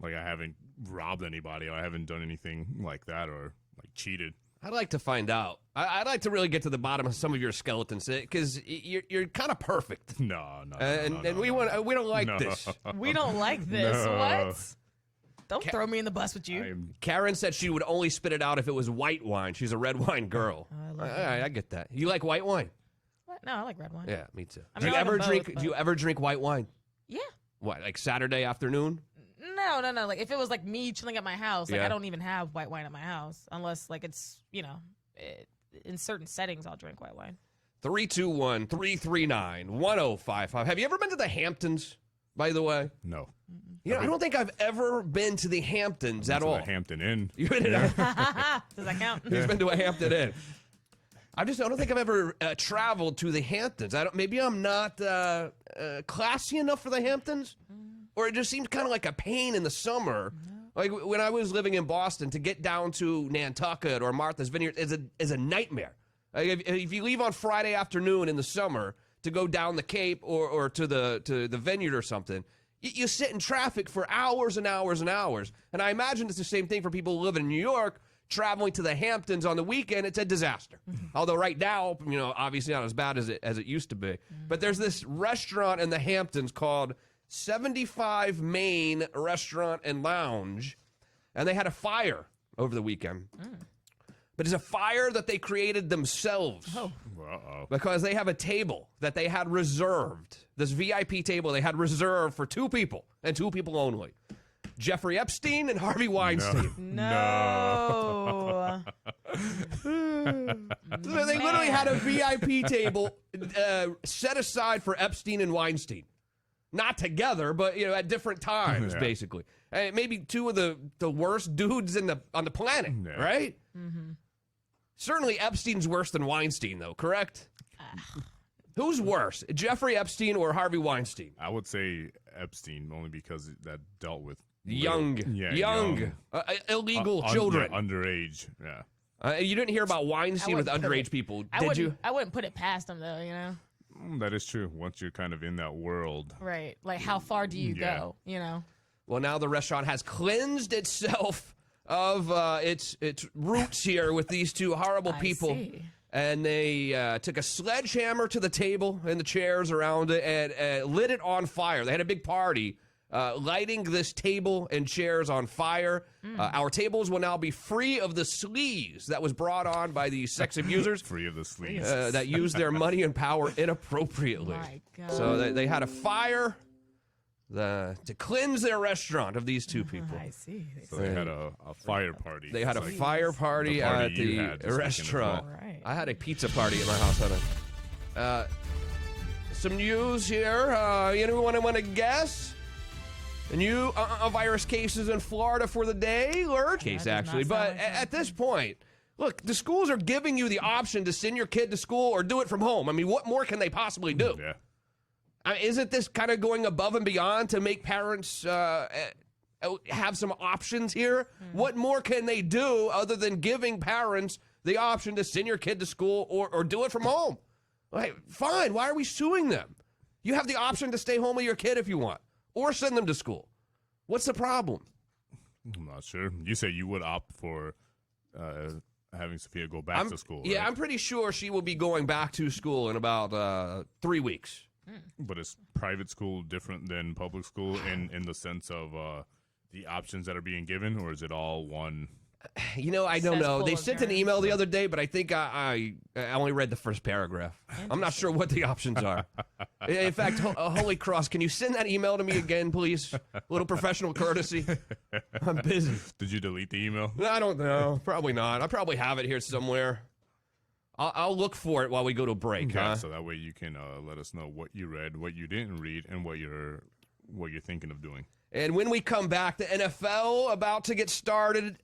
Like, I haven't robbed anybody, or I haven't done anything like that, or like cheated. I'd like to find out. I'd like to really get to the bottom of some of your skeletons, because you're kind of perfect. No. And we don't like this. We don't like this. No. What? Don't throw me in the bus with you. Karen said she would only spit it out if it was white wine. She's a red wine girl. I get that. You like white wine? What? No, I like red wine. Yeah, me too. Do you ever drink white wine? Yeah. What, like Saturday afternoon? No. Like, if it was like me chilling at my house, like I don't even have white wine at my house unless like it's, in certain settings I'll drink white wine. 321-339-1055. Have you ever been to the Hamptons, by the way? No. I don't think I've ever been to the Hamptons at all. The Hampton Inn. You been to Does that count? He's been to a Hampton Inn. I don't think I've ever traveled to the Hamptons. Maybe I'm not classy enough for the Hamptons, or it just seems kind of like a pain in the summer. Like when I was living in Boston, to get down to Nantucket or Martha's Vineyard is a nightmare. Like if you leave on Friday afternoon in the summer to go down the Cape or to the Vineyard or something, you sit in traffic for hours and hours and hours. And I imagine it's the same thing for people who live in New York. Traveling to the Hamptons on the weekend, it's a disaster. Although right now, obviously not as bad as it used to be. But there's this restaurant in the Hamptons called 75 Main Restaurant and Lounge, and they had a fire over the weekend. But it's a fire that they created themselves. Because they have a table that they had reserved. This VIP table they had reserved for two people, and two people only. Jeffrey Epstein and Harvey Weinstein. No. So they literally had a VIP table set aside for Epstein and Weinstein. Not together, but at different times, basically. Maybe two of the worst dudes on the planet, right? Mm-hmm. Certainly Epstein's worse than Weinstein, though, correct? Who's worse, Jeffrey Epstein or Harvey Weinstein? I would say Epstein, only because that dealt with young, illegal children. Underage, yeah. You didn't hear about Weinstein with underage people, did you? I wouldn't put it past him, though, That is true. Once you're kind of in that world. Right. Like, how far do you go, Well, now the restaurant has cleansed itself of its roots here with these two horrible people. See. And they took a sledgehammer to the table and the chairs around it and lit it on fire. They had a big party lighting this table and chairs on fire. Our tables will now be free of the sleaze that was brought on by these sex abusers. Free of the sleaze. That used their money and power inappropriately. My God. So they had a fire to cleanse their restaurant of these two people. I see. So they had a fire party. They had a It's like fire party, the party at you the had this weekend as restaurant. well. Right. I had a pizza party at my house. Some news here. Anyone want to guess? New virus cases in Florida for the day. Lurch case, actually. But at this point, look, the schools are giving you the option to send your kid to school or do it from home. I mean, what more can they possibly do? Yeah. I mean, isn't this kind of going above and beyond to make parents have some options here? What more can they do other than giving parents the option to send your kid to school or do it from home? Like, fine, why are we suing them? You have the option to stay home with your kid if you want, or send them to school. What's the problem? I'm not sure. You say you would opt for having Sophia go back to school. Yeah, right? I'm pretty sure she will be going back to school in about 3 weeks. But is private school different than public school in the sense of the options that are being given, or is it all one? You know, I don't know. They sent an email the other day, but I think I only read the first paragraph. I'm not sure what the options are. In fact, Holy Cross, can you send that email to me again, please? A little professional courtesy. I'm busy. Did you delete the email? I don't know. Probably not. I probably have it here somewhere. I'll look for it while we go to break. Yeah, huh? so that way you can let us know what you read, what you didn't read, and what you're thinking of doing. And when we come back, the NFL about to get started.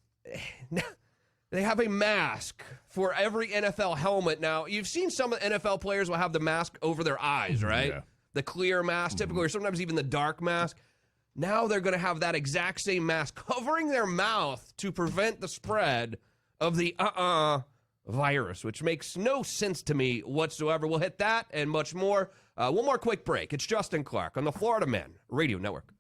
They have a mask for every NFL helmet. Now, you've seen some of the NFL players will have the mask over their eyes, right? Yeah. The clear mask, typically, or sometimes even the dark mask. Now they're going to have that exact same mask covering their mouth to prevent the spread of the virus, which makes no sense to me whatsoever. We'll hit that and much more. One more quick break. It's Justin Clark on the Florida Man Radio Network.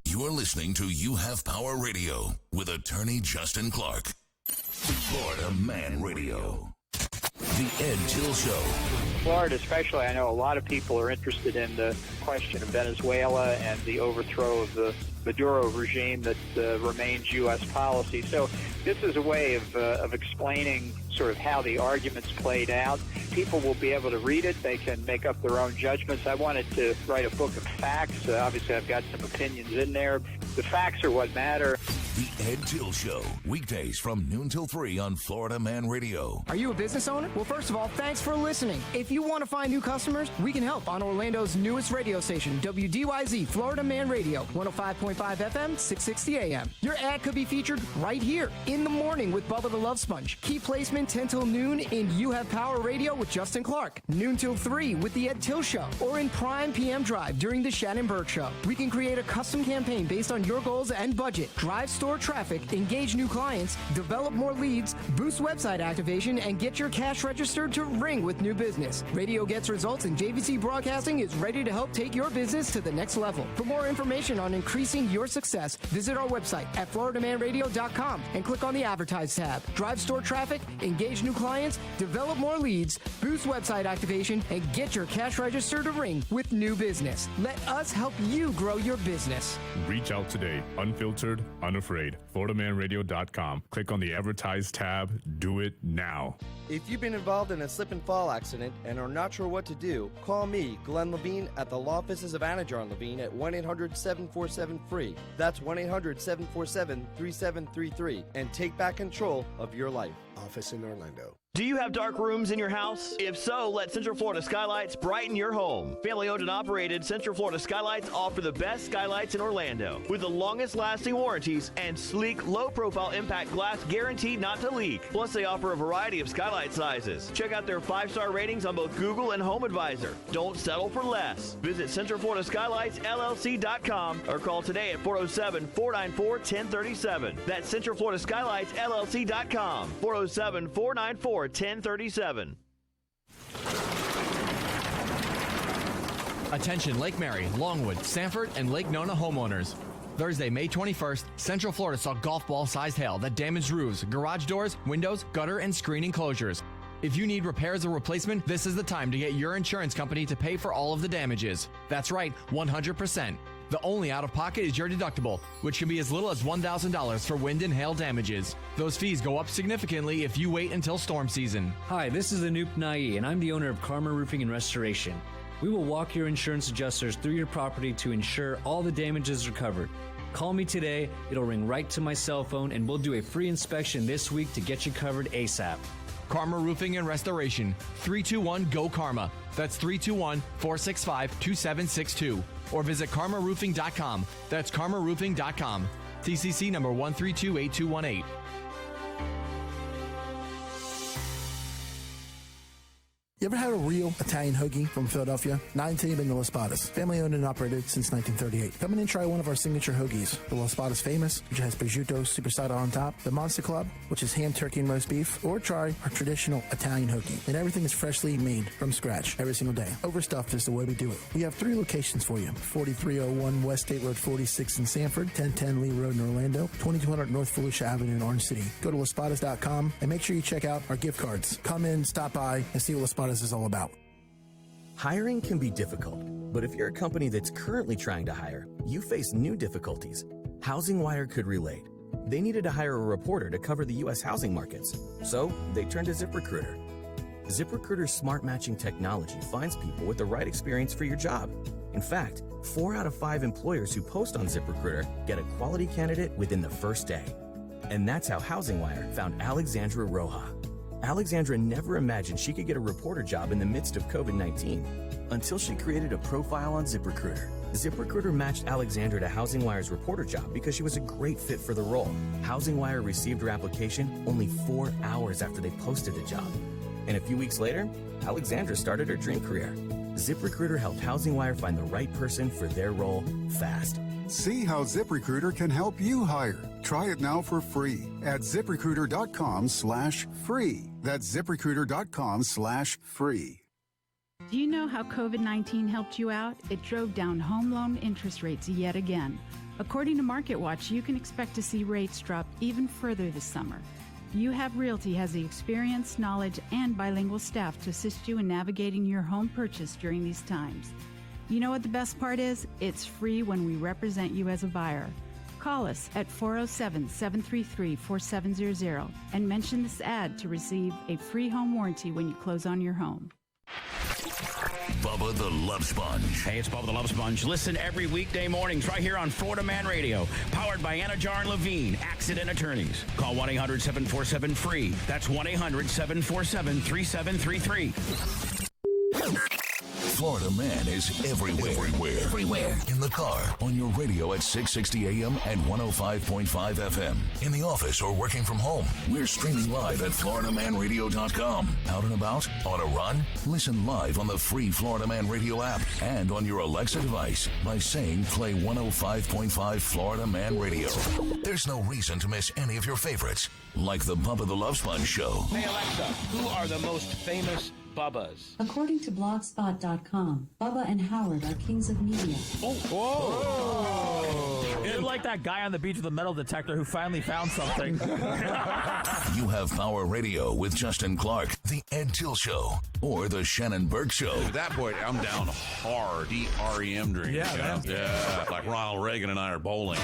You're listening to You Have Power Radio with attorney Justin Clark. Florida Man Radio. The Ed Till Show. Florida especially, I know a lot of people are interested in the question of Venezuela and the overthrow of the Maduro regime that remains U.S. policy. So this is a way of explaining sort of how the arguments played out. People will be able to read it. They can make up their own judgments. I wanted to write a book of facts. Obviously, I've got some opinions in there. The facts are what matter. The Ed Till Show. Weekdays from noon till 3 on Florida Man Radio. Are you a business owner? Well, first of all, thanks for listening. If you want to find new customers, we can help on Orlando's newest radio station, WDYZ, Florida Man Radio, 105.5 FM, 660 AM. Your ad could be featured right here in the morning with Bubba the Love Sponge. Key placement 10 till noon in You Have Power Radio with Justin Clark. Noon till 3 with the Ed Till Show. Or in prime PM drive during the Shannon Burke Show. We can create a custom campaign based on your goals and budget. Drive store traffic, engage new clients, develop more leads, boost website activation, and get your cash registered to ring with new business. Radio gets results, and JVC Broadcasting is ready to help take your business to the next level. For more information on increasing your success, visit our website at floridamanradio.com and click on the Advertise tab. Drive store traffic, engage new clients, develop more leads, boost website activation, and get your cash registered to ring with new business. Let us help you grow your business. Reach out today. Unfiltered, unafraid. FloridaManRadio.com. Click on the Advertise tab. Do it now. If you've been involved in a slip and fall accident and are not sure what to do, call me, Glenn Levine, at the law offices of Anajar Levine at 1-800-747-FREE. That's 1-800-747-3733, and take back control of your life. Office in Orlando. Do you have dark rooms in your house? If so, let Central Florida Skylights brighten your home. Family owned and operated, Central Florida Skylights offer the best skylights in Orlando with the longest lasting warranties and sleek, low profile impact glass guaranteed not to leak. Plus, they offer a variety of skylight sizes. Check out their 5-star ratings on both Google and HomeAdvisor. Don't settle for less. Visit CentralFloridaSkylightsLLC.com or call today at 407-494-1037. That's CentralFloridaSkylightsLLC.com. 407-494-1037. Attention Lake Mary, Longwood, Sanford, and Lake Nona homeowners. Thursday, May 21st, Central Florida saw golf ball-sized hail that damaged roofs, garage doors, windows, gutter, and screen enclosures. If you need repairs or replacement, this is the time to get your insurance company to pay for all of the damages. That's right, 100%. The only out-of-pocket is your deductible, which can be as little as $1,000 for wind and hail damages. Those fees go up significantly if you wait until storm season. Hi, this is Anoop Nai, and I'm the owner of Karma Roofing and Restoration. We will walk your insurance adjusters through your property to ensure all the damages are covered. Call me today, it'll ring right to my cell phone, and we'll do a free inspection this week to get you covered ASAP. Karma Roofing and Restoration, 321-GO-KARMA. That's 321-465-2762. Or visit karmaroofing.com. That's karmaroofing.com. TCC number 1328218. You ever had a real Italian hoagie from Philadelphia? Not until you've been to Las Spadas. Family owned and operated since 1938. Come in and try one of our signature hoagies. The Las Spadas Famous, which has prosciutto supersada on top. The Monster Club, which is ham, turkey, and roast beef. Or try our traditional Italian hoagie. And everything is freshly made from scratch every single day. Overstuffed is the way we do it. We have 3 locations for you. 4301 West State Road 46 in Sanford, 1010 Lee Road in Orlando, 2200 North Felicia Avenue in Orange City. Go to laspadas.com and make sure you check out our gift cards. Come in, stop by, and see what Las Spadas is all about. Hiring can be difficult, but if you're a company that's currently trying to hire, you face new difficulties. HousingWire could relate. They needed to hire a reporter to cover the U.S. housing markets, so they turned to ZipRecruiter. ZipRecruiter's smart matching technology finds people with the right experience for your job. In fact, 4 out of 5 employers who post on ZipRecruiter get a quality candidate within the first day. And that's how HousingWire found Alexandra Roja. Alexandra never imagined she could get a reporter job in the midst of COVID-19 until she created a profile on ZipRecruiter. ZipRecruiter matched Alexandra to HousingWire's reporter job because she was a great fit for the role. HousingWire received her application only 4 hours after they posted the job. And a few weeks later, Alexandra started her dream career. ZipRecruiter helped HousingWire find the right person for their role fast. See how ZipRecruiter can help you hire. Try it now for free at ZipRecruiter.com/free. That's ZipRecruiter.com/free. Do you know how COVID-19 helped you out? It drove down home loan interest rates yet again. According to MarketWatch, you can expect to see rates drop even further this summer. UHAB Realty has the experience, knowledge, and bilingual staff to assist you in navigating your home purchase during these times. You know what the best part is? It's free when we represent you as a buyer. Call us at 407-733-4700 and mention this ad to receive a free home warranty when you close on your home. Bubba the Love Sponge. Hey, it's Bubba the Love Sponge. Listen every weekday mornings right here on Florida Man Radio. Powered by Anajar and Levine, Accident Attorneys. Call 1-800-747-FREE. That's 1-800-747-3733. Florida Man is everywhere. In the car, on your radio at 660 AM and 105.5 FM. In the office or working from home. We're streaming live at FloridaManRadio.com. Out and about, on a run? Listen live on the free Florida Man Radio app and on your Alexa device by saying play 105.5 Florida Man Radio. There's no reason to miss any of your favorites, like the Bubba the Love Sponge show. Hey, Alexa, who are the most famous Bubbas? According to Blogspot.com, Bubba and Howard are kings of media. Oh, whoa! You're like that guy on the beach with a metal detector who finally found something. You have Power Radio with Justin Clark, The Ed Till Show, or The Shannon Burke Show. At that point, I'm down hard. DREM dreams. Yeah, yeah. Like Ronald Reagan and I are bowling.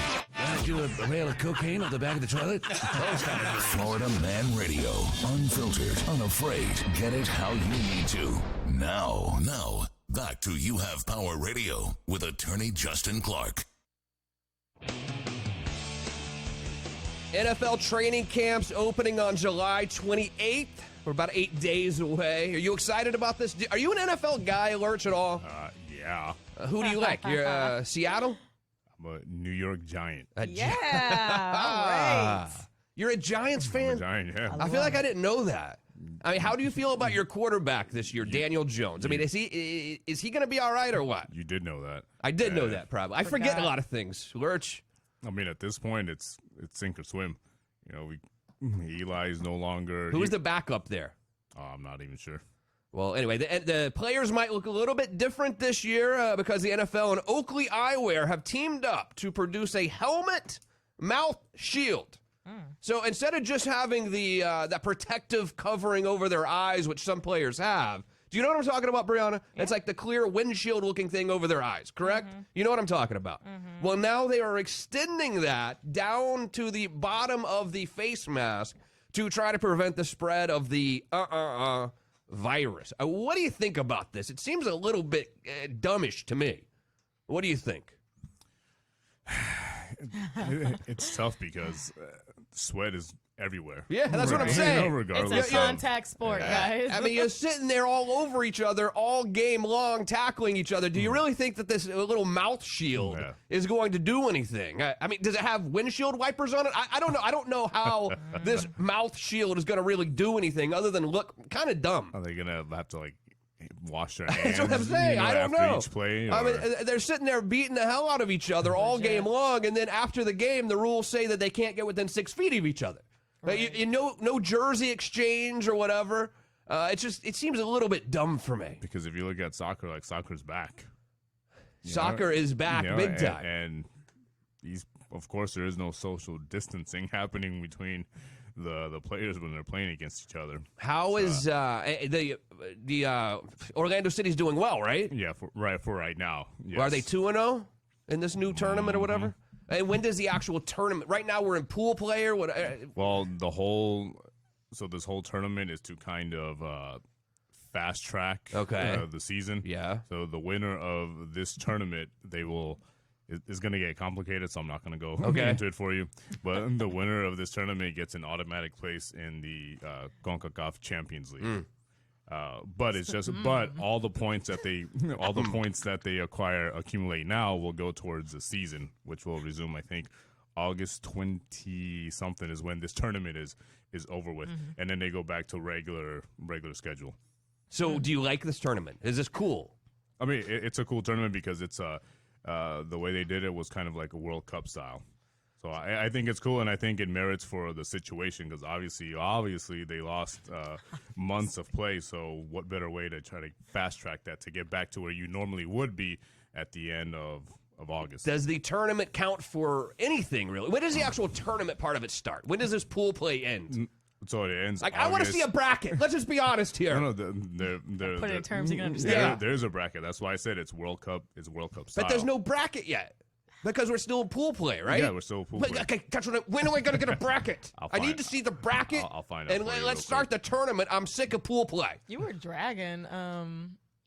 Do a rail of cocaine on the back of the toilet? Those kind of dreams. Florida Man Radio. Unfiltered, unafraid. Get it how you need to. Now, back to You Have Power Radio with attorney Justin Clark. NFL training camps opening on July 28th. We're about 8 days away. Are you excited about this? Are you an NFL guy, Lurch, at all? Yeah. Who do you like? You're Seattle? I'm a New York Giant. All right. You're a Giants fan? I'm a Giant, yeah. I feel like I didn't know that. I mean, how do you feel about your quarterback this year, Daniel Jones? I mean, is he going to be all right or what? You did know that. I did know that, probably. I forget a lot of things. Lurch? I mean, at this point, it's sink or swim. You know, Eli's no longer. Who is the backup there? I'm not even sure. Well, anyway, the players might look a little bit different this year because the NFL and Oakley Eyewear have teamed up to produce a helmet mouth shield. So instead of just having that protective covering over their eyes, which some players have, Do you know what I'm talking about, Brianna? Yeah. It's like the clear windshield-looking thing over their eyes, correct? You know what I'm talking about. Well, now they are extending that down to the bottom of the face mask to try to prevent the spread of the virus. What do you think about this? It seems a little bit dumbish to me. What do you think? It's tough because sweat is everywhere. Yeah, that's what I'm saying. Regardless it's a contact sport, guys. I mean, you're sitting there all over each other all game long, tackling each other. Do you really think that this little mouth shield is going to do anything? I mean, does it have windshield wipers on it? I don't know. I don't know how this mouth shield is going to really do anything other than look kind of dumb. Are they going to have to, like, wash their hands? That's what I'm saying. I don't know. Each play, I mean, they're sitting there beating the hell out of each other all game long, and then after the game, the rules say that they can't get within 6 feet of each other. Right. No jersey exchange or whatever. It seems a little bit dumb for me. Because if you look at soccer, like, soccer's back. Soccer is back big time. And of course, there is no social distancing happening between the players when they're playing against each other. How is the Orlando City's doing well, right? Yeah, for right now. Yes. Are they 2-0 in this new tournament or whatever? And when does the actual tournament? Right now, we're in pool play or what? Well, this whole tournament is to kind of fast track the season. Yeah. So the winner of this tournament, it's going to get complicated, so I'm not going to go into it for you. But the winner of this tournament gets an automatic place in the CONCACAF Champions League. But it's just, all the points that they accumulate now will go towards the season, which will resume, I think, August 20-something is when this tournament is over with, and then they go back to regular schedule. So, do you like this tournament? Is this cool? I mean, it's a cool tournament because it's the way they did it was kind of like a World Cup style. So I think it's cool, and I think it merits for the situation because obviously they lost months of play. So what better way to try to fast track that to get back to where you normally would be at the end of August? Does the tournament count for anything really? When does the actual tournament part of it start? When does this pool play end? So it ends. Like, I want to see a bracket. Let's just be honest here. No, they're put it in terms you can understand. There's a bracket. That's why I said it's World Cup. It's World Cup style. But there's no bracket yet. Because we're still in pool play, right? Yeah, we're still in pool play. Okay, when are we going to get a bracket? I need to see the bracket. I'll find out. And let's start the tournament. I'm sick of pool play. You were dragging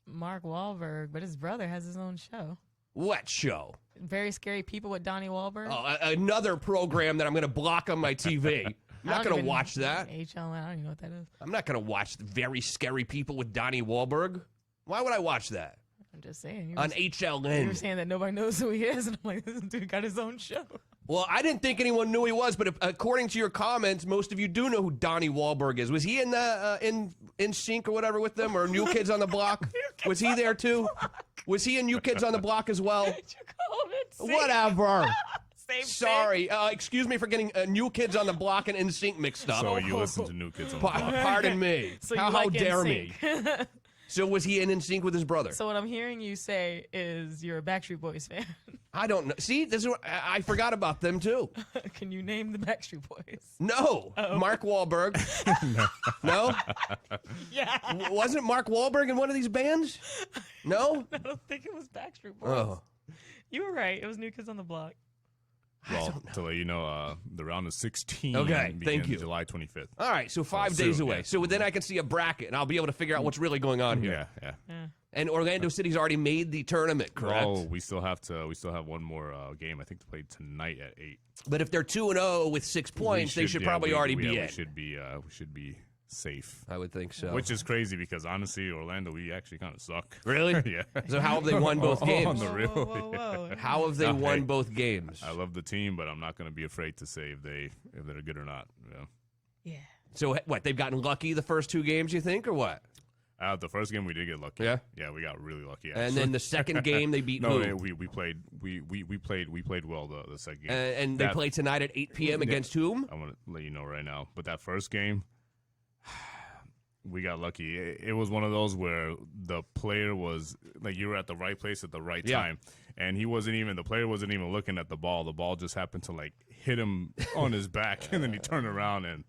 Mark Wahlberg, but his brother has his own show. What show? Very Scary People with Donnie Wahlberg. Oh, another program that I'm going to block on my TV. I'm not going to watch that. HLN, I don't even know what that is. I'm not going to watch Very Scary People with Donnie Wahlberg. Why would I watch that? I'm just saying. On HLN. You were saying that nobody knows who he is, and I'm like, this dude got his own show. Well, I didn't think anyone knew who he was, but according to your comments, most of you do know who Donnie Wahlberg is. Was he in the in Sync or whatever with them, or New Kids on the Block? Was he there too? Was he in New Kids on the Block as well? Did you call it? Whatever. Same Sorry. Excuse me for getting New Kids on the Block and NSYNC mixed up. So you listen to New Kids on the Block. Pardon me. So how dare me? So was he in NSYNC with his brother? So what I'm hearing you say is you're a Backstreet Boys fan. I don't know. See, this is what, I forgot about them too. Can you name the Backstreet Boys? No. Oh. Mark Wahlberg. No? Yeah. Wasn't Mark Wahlberg in one of these bands? No? I don't think it was Backstreet Boys. Oh. You were right. It was New Kids on the Block. Well, to let you know, the round of 16 thank you. July 25th. All right, so 5 days away. Yeah. So then I can see a bracket, and I'll be able to figure out what's really going on here. Yeah. And Orlando City's already made the tournament, correct? Oh, we still have one more game, I think, to play tonight at 8. But if they're 2-0 with 6 points, they should probably already be in. We should be safe. I would think so. Which is crazy because, honestly, Orlando, we actually kind of suck. Really? Yeah. So how have they won both games? On the real. Whoa. How have they won both games? I love the team, but I'm not going to be afraid to say if they're good or not. Yeah. So what? They've gotten lucky the first 2 games, you think, or what? The first game we did get lucky. Yeah. Yeah, we got really lucky. Actually. And then the second game they beat who? No, we played well the second game. And they play tonight at 8 p.m. against whom? I'm gonna let you know right now. But that first game, we got lucky. It was one of those where the player was like, you were at the right place at the right time, and the player wasn't even looking at the ball. The ball just happened to like hit him on his back, and then he turned around and.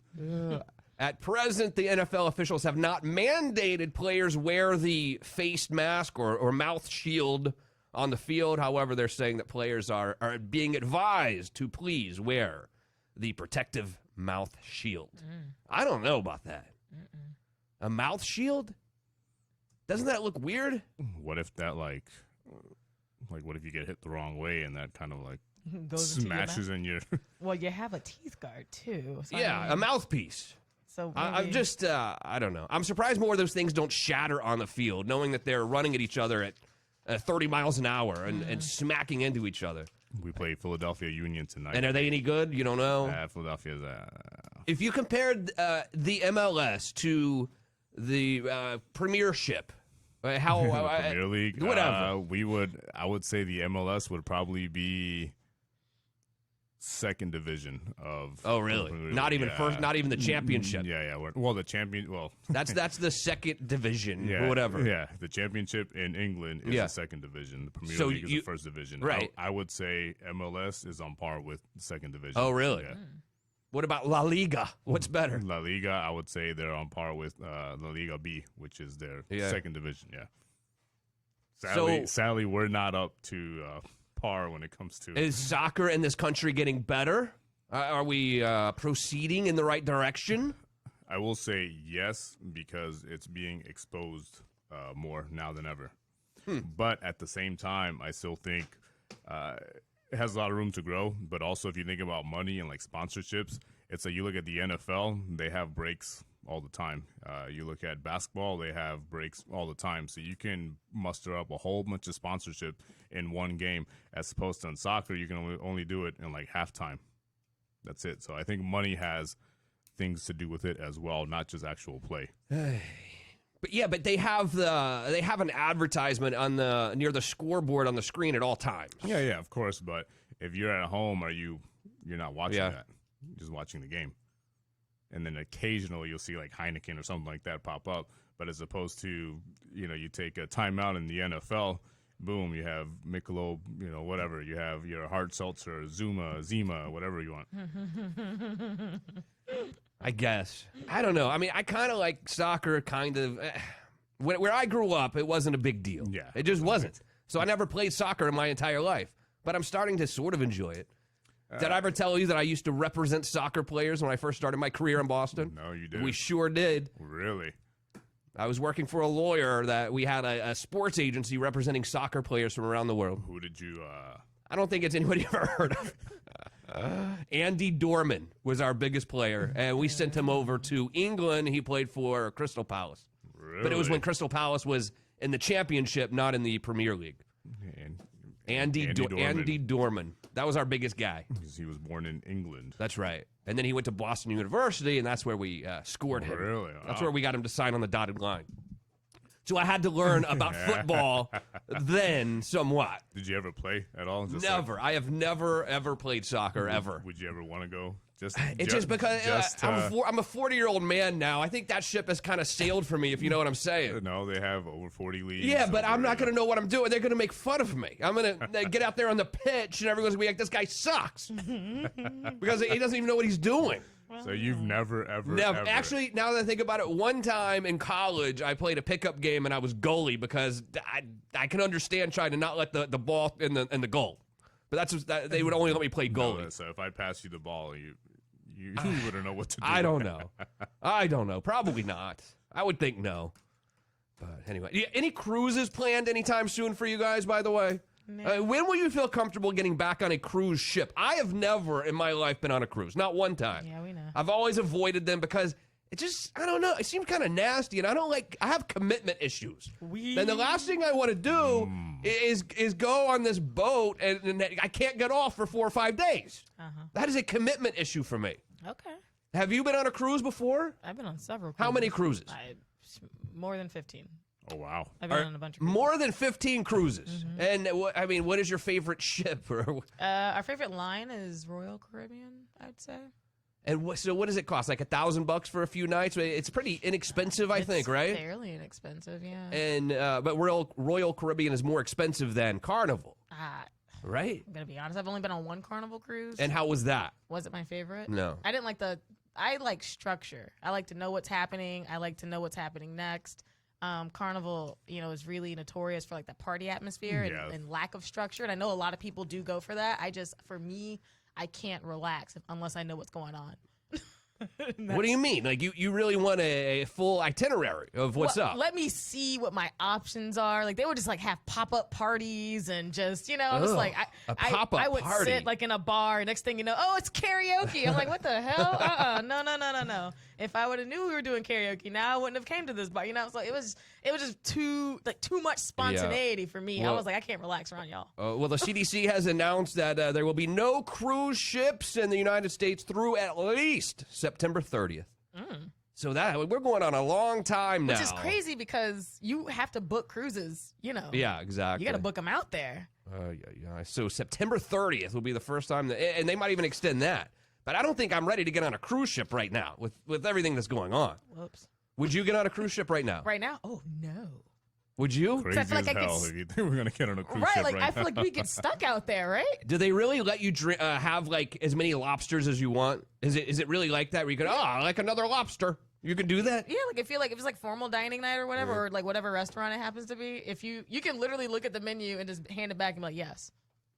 At present, the NFL officials have not mandated players wear the face mask or mouth shield on the field. However, they're saying that players are being advised to please wear the protective mouth shield. I don't know about that. A mouth shield? Doesn't that look weird? What if that, like what if you get hit the wrong way and that kind of, like, Goes smashes in your... Well, you have a teeth guard, too. So Yeah, a mouthpiece. So I'm just, I don't know. I'm surprised more of those things don't shatter on the field, knowing that they're running at each other at 30 miles an hour and smacking into each other. We play Philadelphia Union tonight. And are they any good? You don't know? Philadelphia's... If you compared the MLS to the Premiership, how... the Premier League, whatever. I would say the MLS would probably be... second division of. Oh, really? Not even first. Not even the championship. Yeah. Well, the champion. Well, that's the second division. Yeah, or whatever. Yeah, the championship in England is the second division. The Premier League is the first division. Right. I would say MLS is on par with the second division. Oh, really? Yeah. What about La Liga? What's better? La Liga, I would say they're on par with La Liga B, which is their second division. Yeah. Sadly, we're not up to. Par when it comes to... Is soccer in this country getting better? Are we proceeding in the right direction? I will say yes, because it's being exposed more now than ever. But at the same time, I still think it has a lot of room to grow. But also, if you think about money and like sponsorships, it's like you look at the NFL, they have breaks all the time. You look at basketball, they have breaks all the time. So you can muster up a whole bunch of sponsorship in one game, as opposed to in soccer, you can only do it in like halftime. That's it. So I think money has things to do with it as well, not just actual play. But they have an advertisement on near the scoreboard on the screen at all times. Yeah, of course. But if you're at home, you're not watching that. You're just watching the game. And then occasionally you'll see like Heineken or something like that pop up. But as opposed to, you take a timeout in the NFL, boom, you have Michelob, whatever. You have your hard seltzer, Zima, whatever you want. I guess. I don't know. I mean, I kind of like soccer, kind of. Where I grew up, it wasn't a big deal. Yeah. It just wasn't. So I never played soccer in my entire life. But I'm starting to sort of enjoy it. Did I ever tell you that I used to represent soccer players when I first started my career in Boston? No, you didn't. We sure did. Really? I was working for a lawyer that we had a sports agency representing soccer players from around the world. Who did you... I don't think it's anybody you've ever heard of. Andy Dorman was our biggest player, and we sent him over to England. He played for Crystal Palace. Really? But it was when Crystal Palace was in the championship, not in the Premier League. Andy Dorman. That was our biggest guy. Because he was born in England. That's right. And then he went to Boston University, and that's where we scored him. Really? Wow. That's where we got him to sign on the dotted line. So I had to learn about football then somewhat. Did you ever play at all? Never. I have never, ever played soccer, ever. Would you ever want to go? It's just because I'm a 40-year-old man now. I think that ship has kind of sailed for me, if you know what I'm saying. No, they have over 40 leagues. Yeah, but I'm not going to know what I'm doing. They're going to make fun of me. I'm going to get out there on the pitch, and everyone's going to be like, this guy sucks. Because he doesn't even know what he's doing. So you've never, ever. Actually, now that I think about it, one time in college, I played a pickup game, and I was goalie because I can understand trying to not let the ball in the goal. But they would only let me play goalie. No, so if I pass you the ball, you wouldn't know what to do. I don't know. Probably not. I would think no. But anyway, any cruises planned anytime soon for you guys, by the way? No. When will you feel comfortable getting back on a cruise ship? I have never in my life been on a cruise. Not one time. Yeah, we know. I've always avoided them because it just, I don't know, it seems kind of nasty, and I have commitment issues. And the last thing I want to do is go on this boat, and I can't get off for 4 or 5 days. That is a commitment issue for me. Okay. Have you been on a cruise before? I've been on several cruises. How many cruises? More than 15. Oh, wow. I've been on a bunch of cruises. More than 15 cruises. And, what is your favorite ship? Our favorite line is Royal Caribbean, I'd say. And so what does it cost? Like $1,000 for a few nights? It's pretty inexpensive, I think, right? It's fairly inexpensive, yeah. And but Royal Caribbean is more expensive than Carnival, right? I'm gonna be honest. I've only been on one Carnival cruise. And how was that? Was it my favorite? No. I didn't like the I like structure. I like to know what's happening. I like to know what's happening next. Carnival, is really notorious for like that party atmosphere and lack of structure. And I know a lot of people do go for that. For me, I can't relax unless I know what's going on. What do you mean? Like you really want a full itinerary of what's up? Let me see what my options are. Like they would just like have pop-up parties and just, I was like, I would party. sit like in a bar. Next thing you know, it's karaoke. I'm like, what the hell? No. If I would have knew we were doing karaoke, now I wouldn't have came to this bar. So it was just too much spontaneity for me. Well, I was like, I can't relax around y'all. Well, the CDC has announced that there will be no cruise ships in the United States through at least September 30th. So that we're going on a long time now. Which is crazy because you have to book cruises, Yeah, exactly. You got to book them out there. Yeah. So September 30th will be the first time, and they might even extend that. But I don't think I'm ready to get on a cruise ship right now with everything that's going on. Whoops. Would you get on a cruise ship right now? Right now? Oh, no. Would you? Crazy as hell if you think we're going to get on a cruise ship right now. I feel like we get stuck out there, right? Do they really let you have like as many lobsters as you want? Is it really like that where you could, I like another lobster? You can do that? Yeah, like I feel like if it's like formal dining night or whatever, or like whatever restaurant it happens to be, if you can literally look at the menu and just hand it back and be like, yes.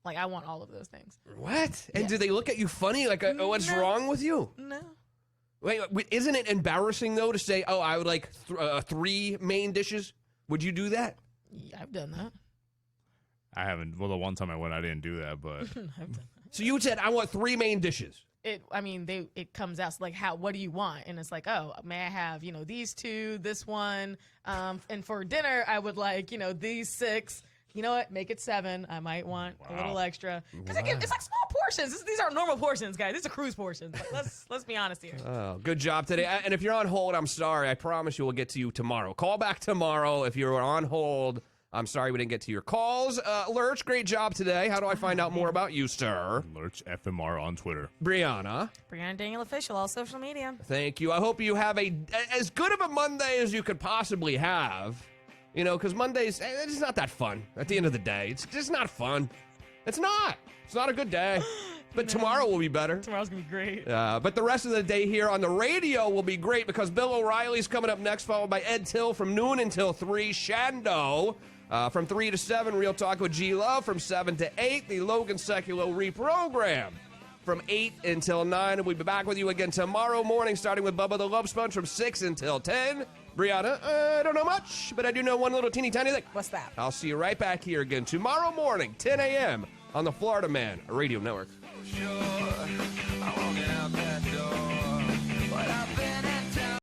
Like, I want all of those things. What? And do they look at you funny? Like, what's wrong with you? No. Wait, isn't it embarrassing, though, to say, I would like 3 main dishes? Would you do that? Yeah, I've done that. I haven't. Well, the one time I went, I didn't do that, but. I've done that. So you said, I want 3 main dishes. It comes out, so like, what do you want? And it's like, may I have, these 2, this one, and for dinner, I would like, these 6. You know what? Make it 7. I might want a little extra. Because it's like small portions. These aren't normal portions, guys. These are cruise portions. Let's be honest here. Oh, good job today. And if you're on hold, I'm sorry. I promise you we'll get to you tomorrow. Call back tomorrow if you're on hold. I'm sorry we didn't get to your calls. Lurch, great job today. How do I find out more about you, sir? Lurch FMR on Twitter. Briana. Briana Daniel Official, all social media. Thank you. I hope you have as good of a Monday as you could possibly have. Because Mondays, it's not that fun at the end of the day. It's just not fun. It's not. It's not a good day. But tomorrow will be better. Tomorrow's going to be great. But the rest of the day here on the radio will be great because Bill O'Reilly's coming up next, followed by Ed Till from noon until 3. Shando from 3 to 7. Real Talk with G Love from 7 to 8. The Logan Seculo reprogram from 8 until 9. And we'll be back with you again tomorrow morning, starting with Bubba the Love Sponge from 6 until 10. Briana, I don't know much, but I do know one little teeny tiny thing. What's that? I'll see you right back here again tomorrow morning, 10 a.m. on the Florida Man Radio Network. Sure.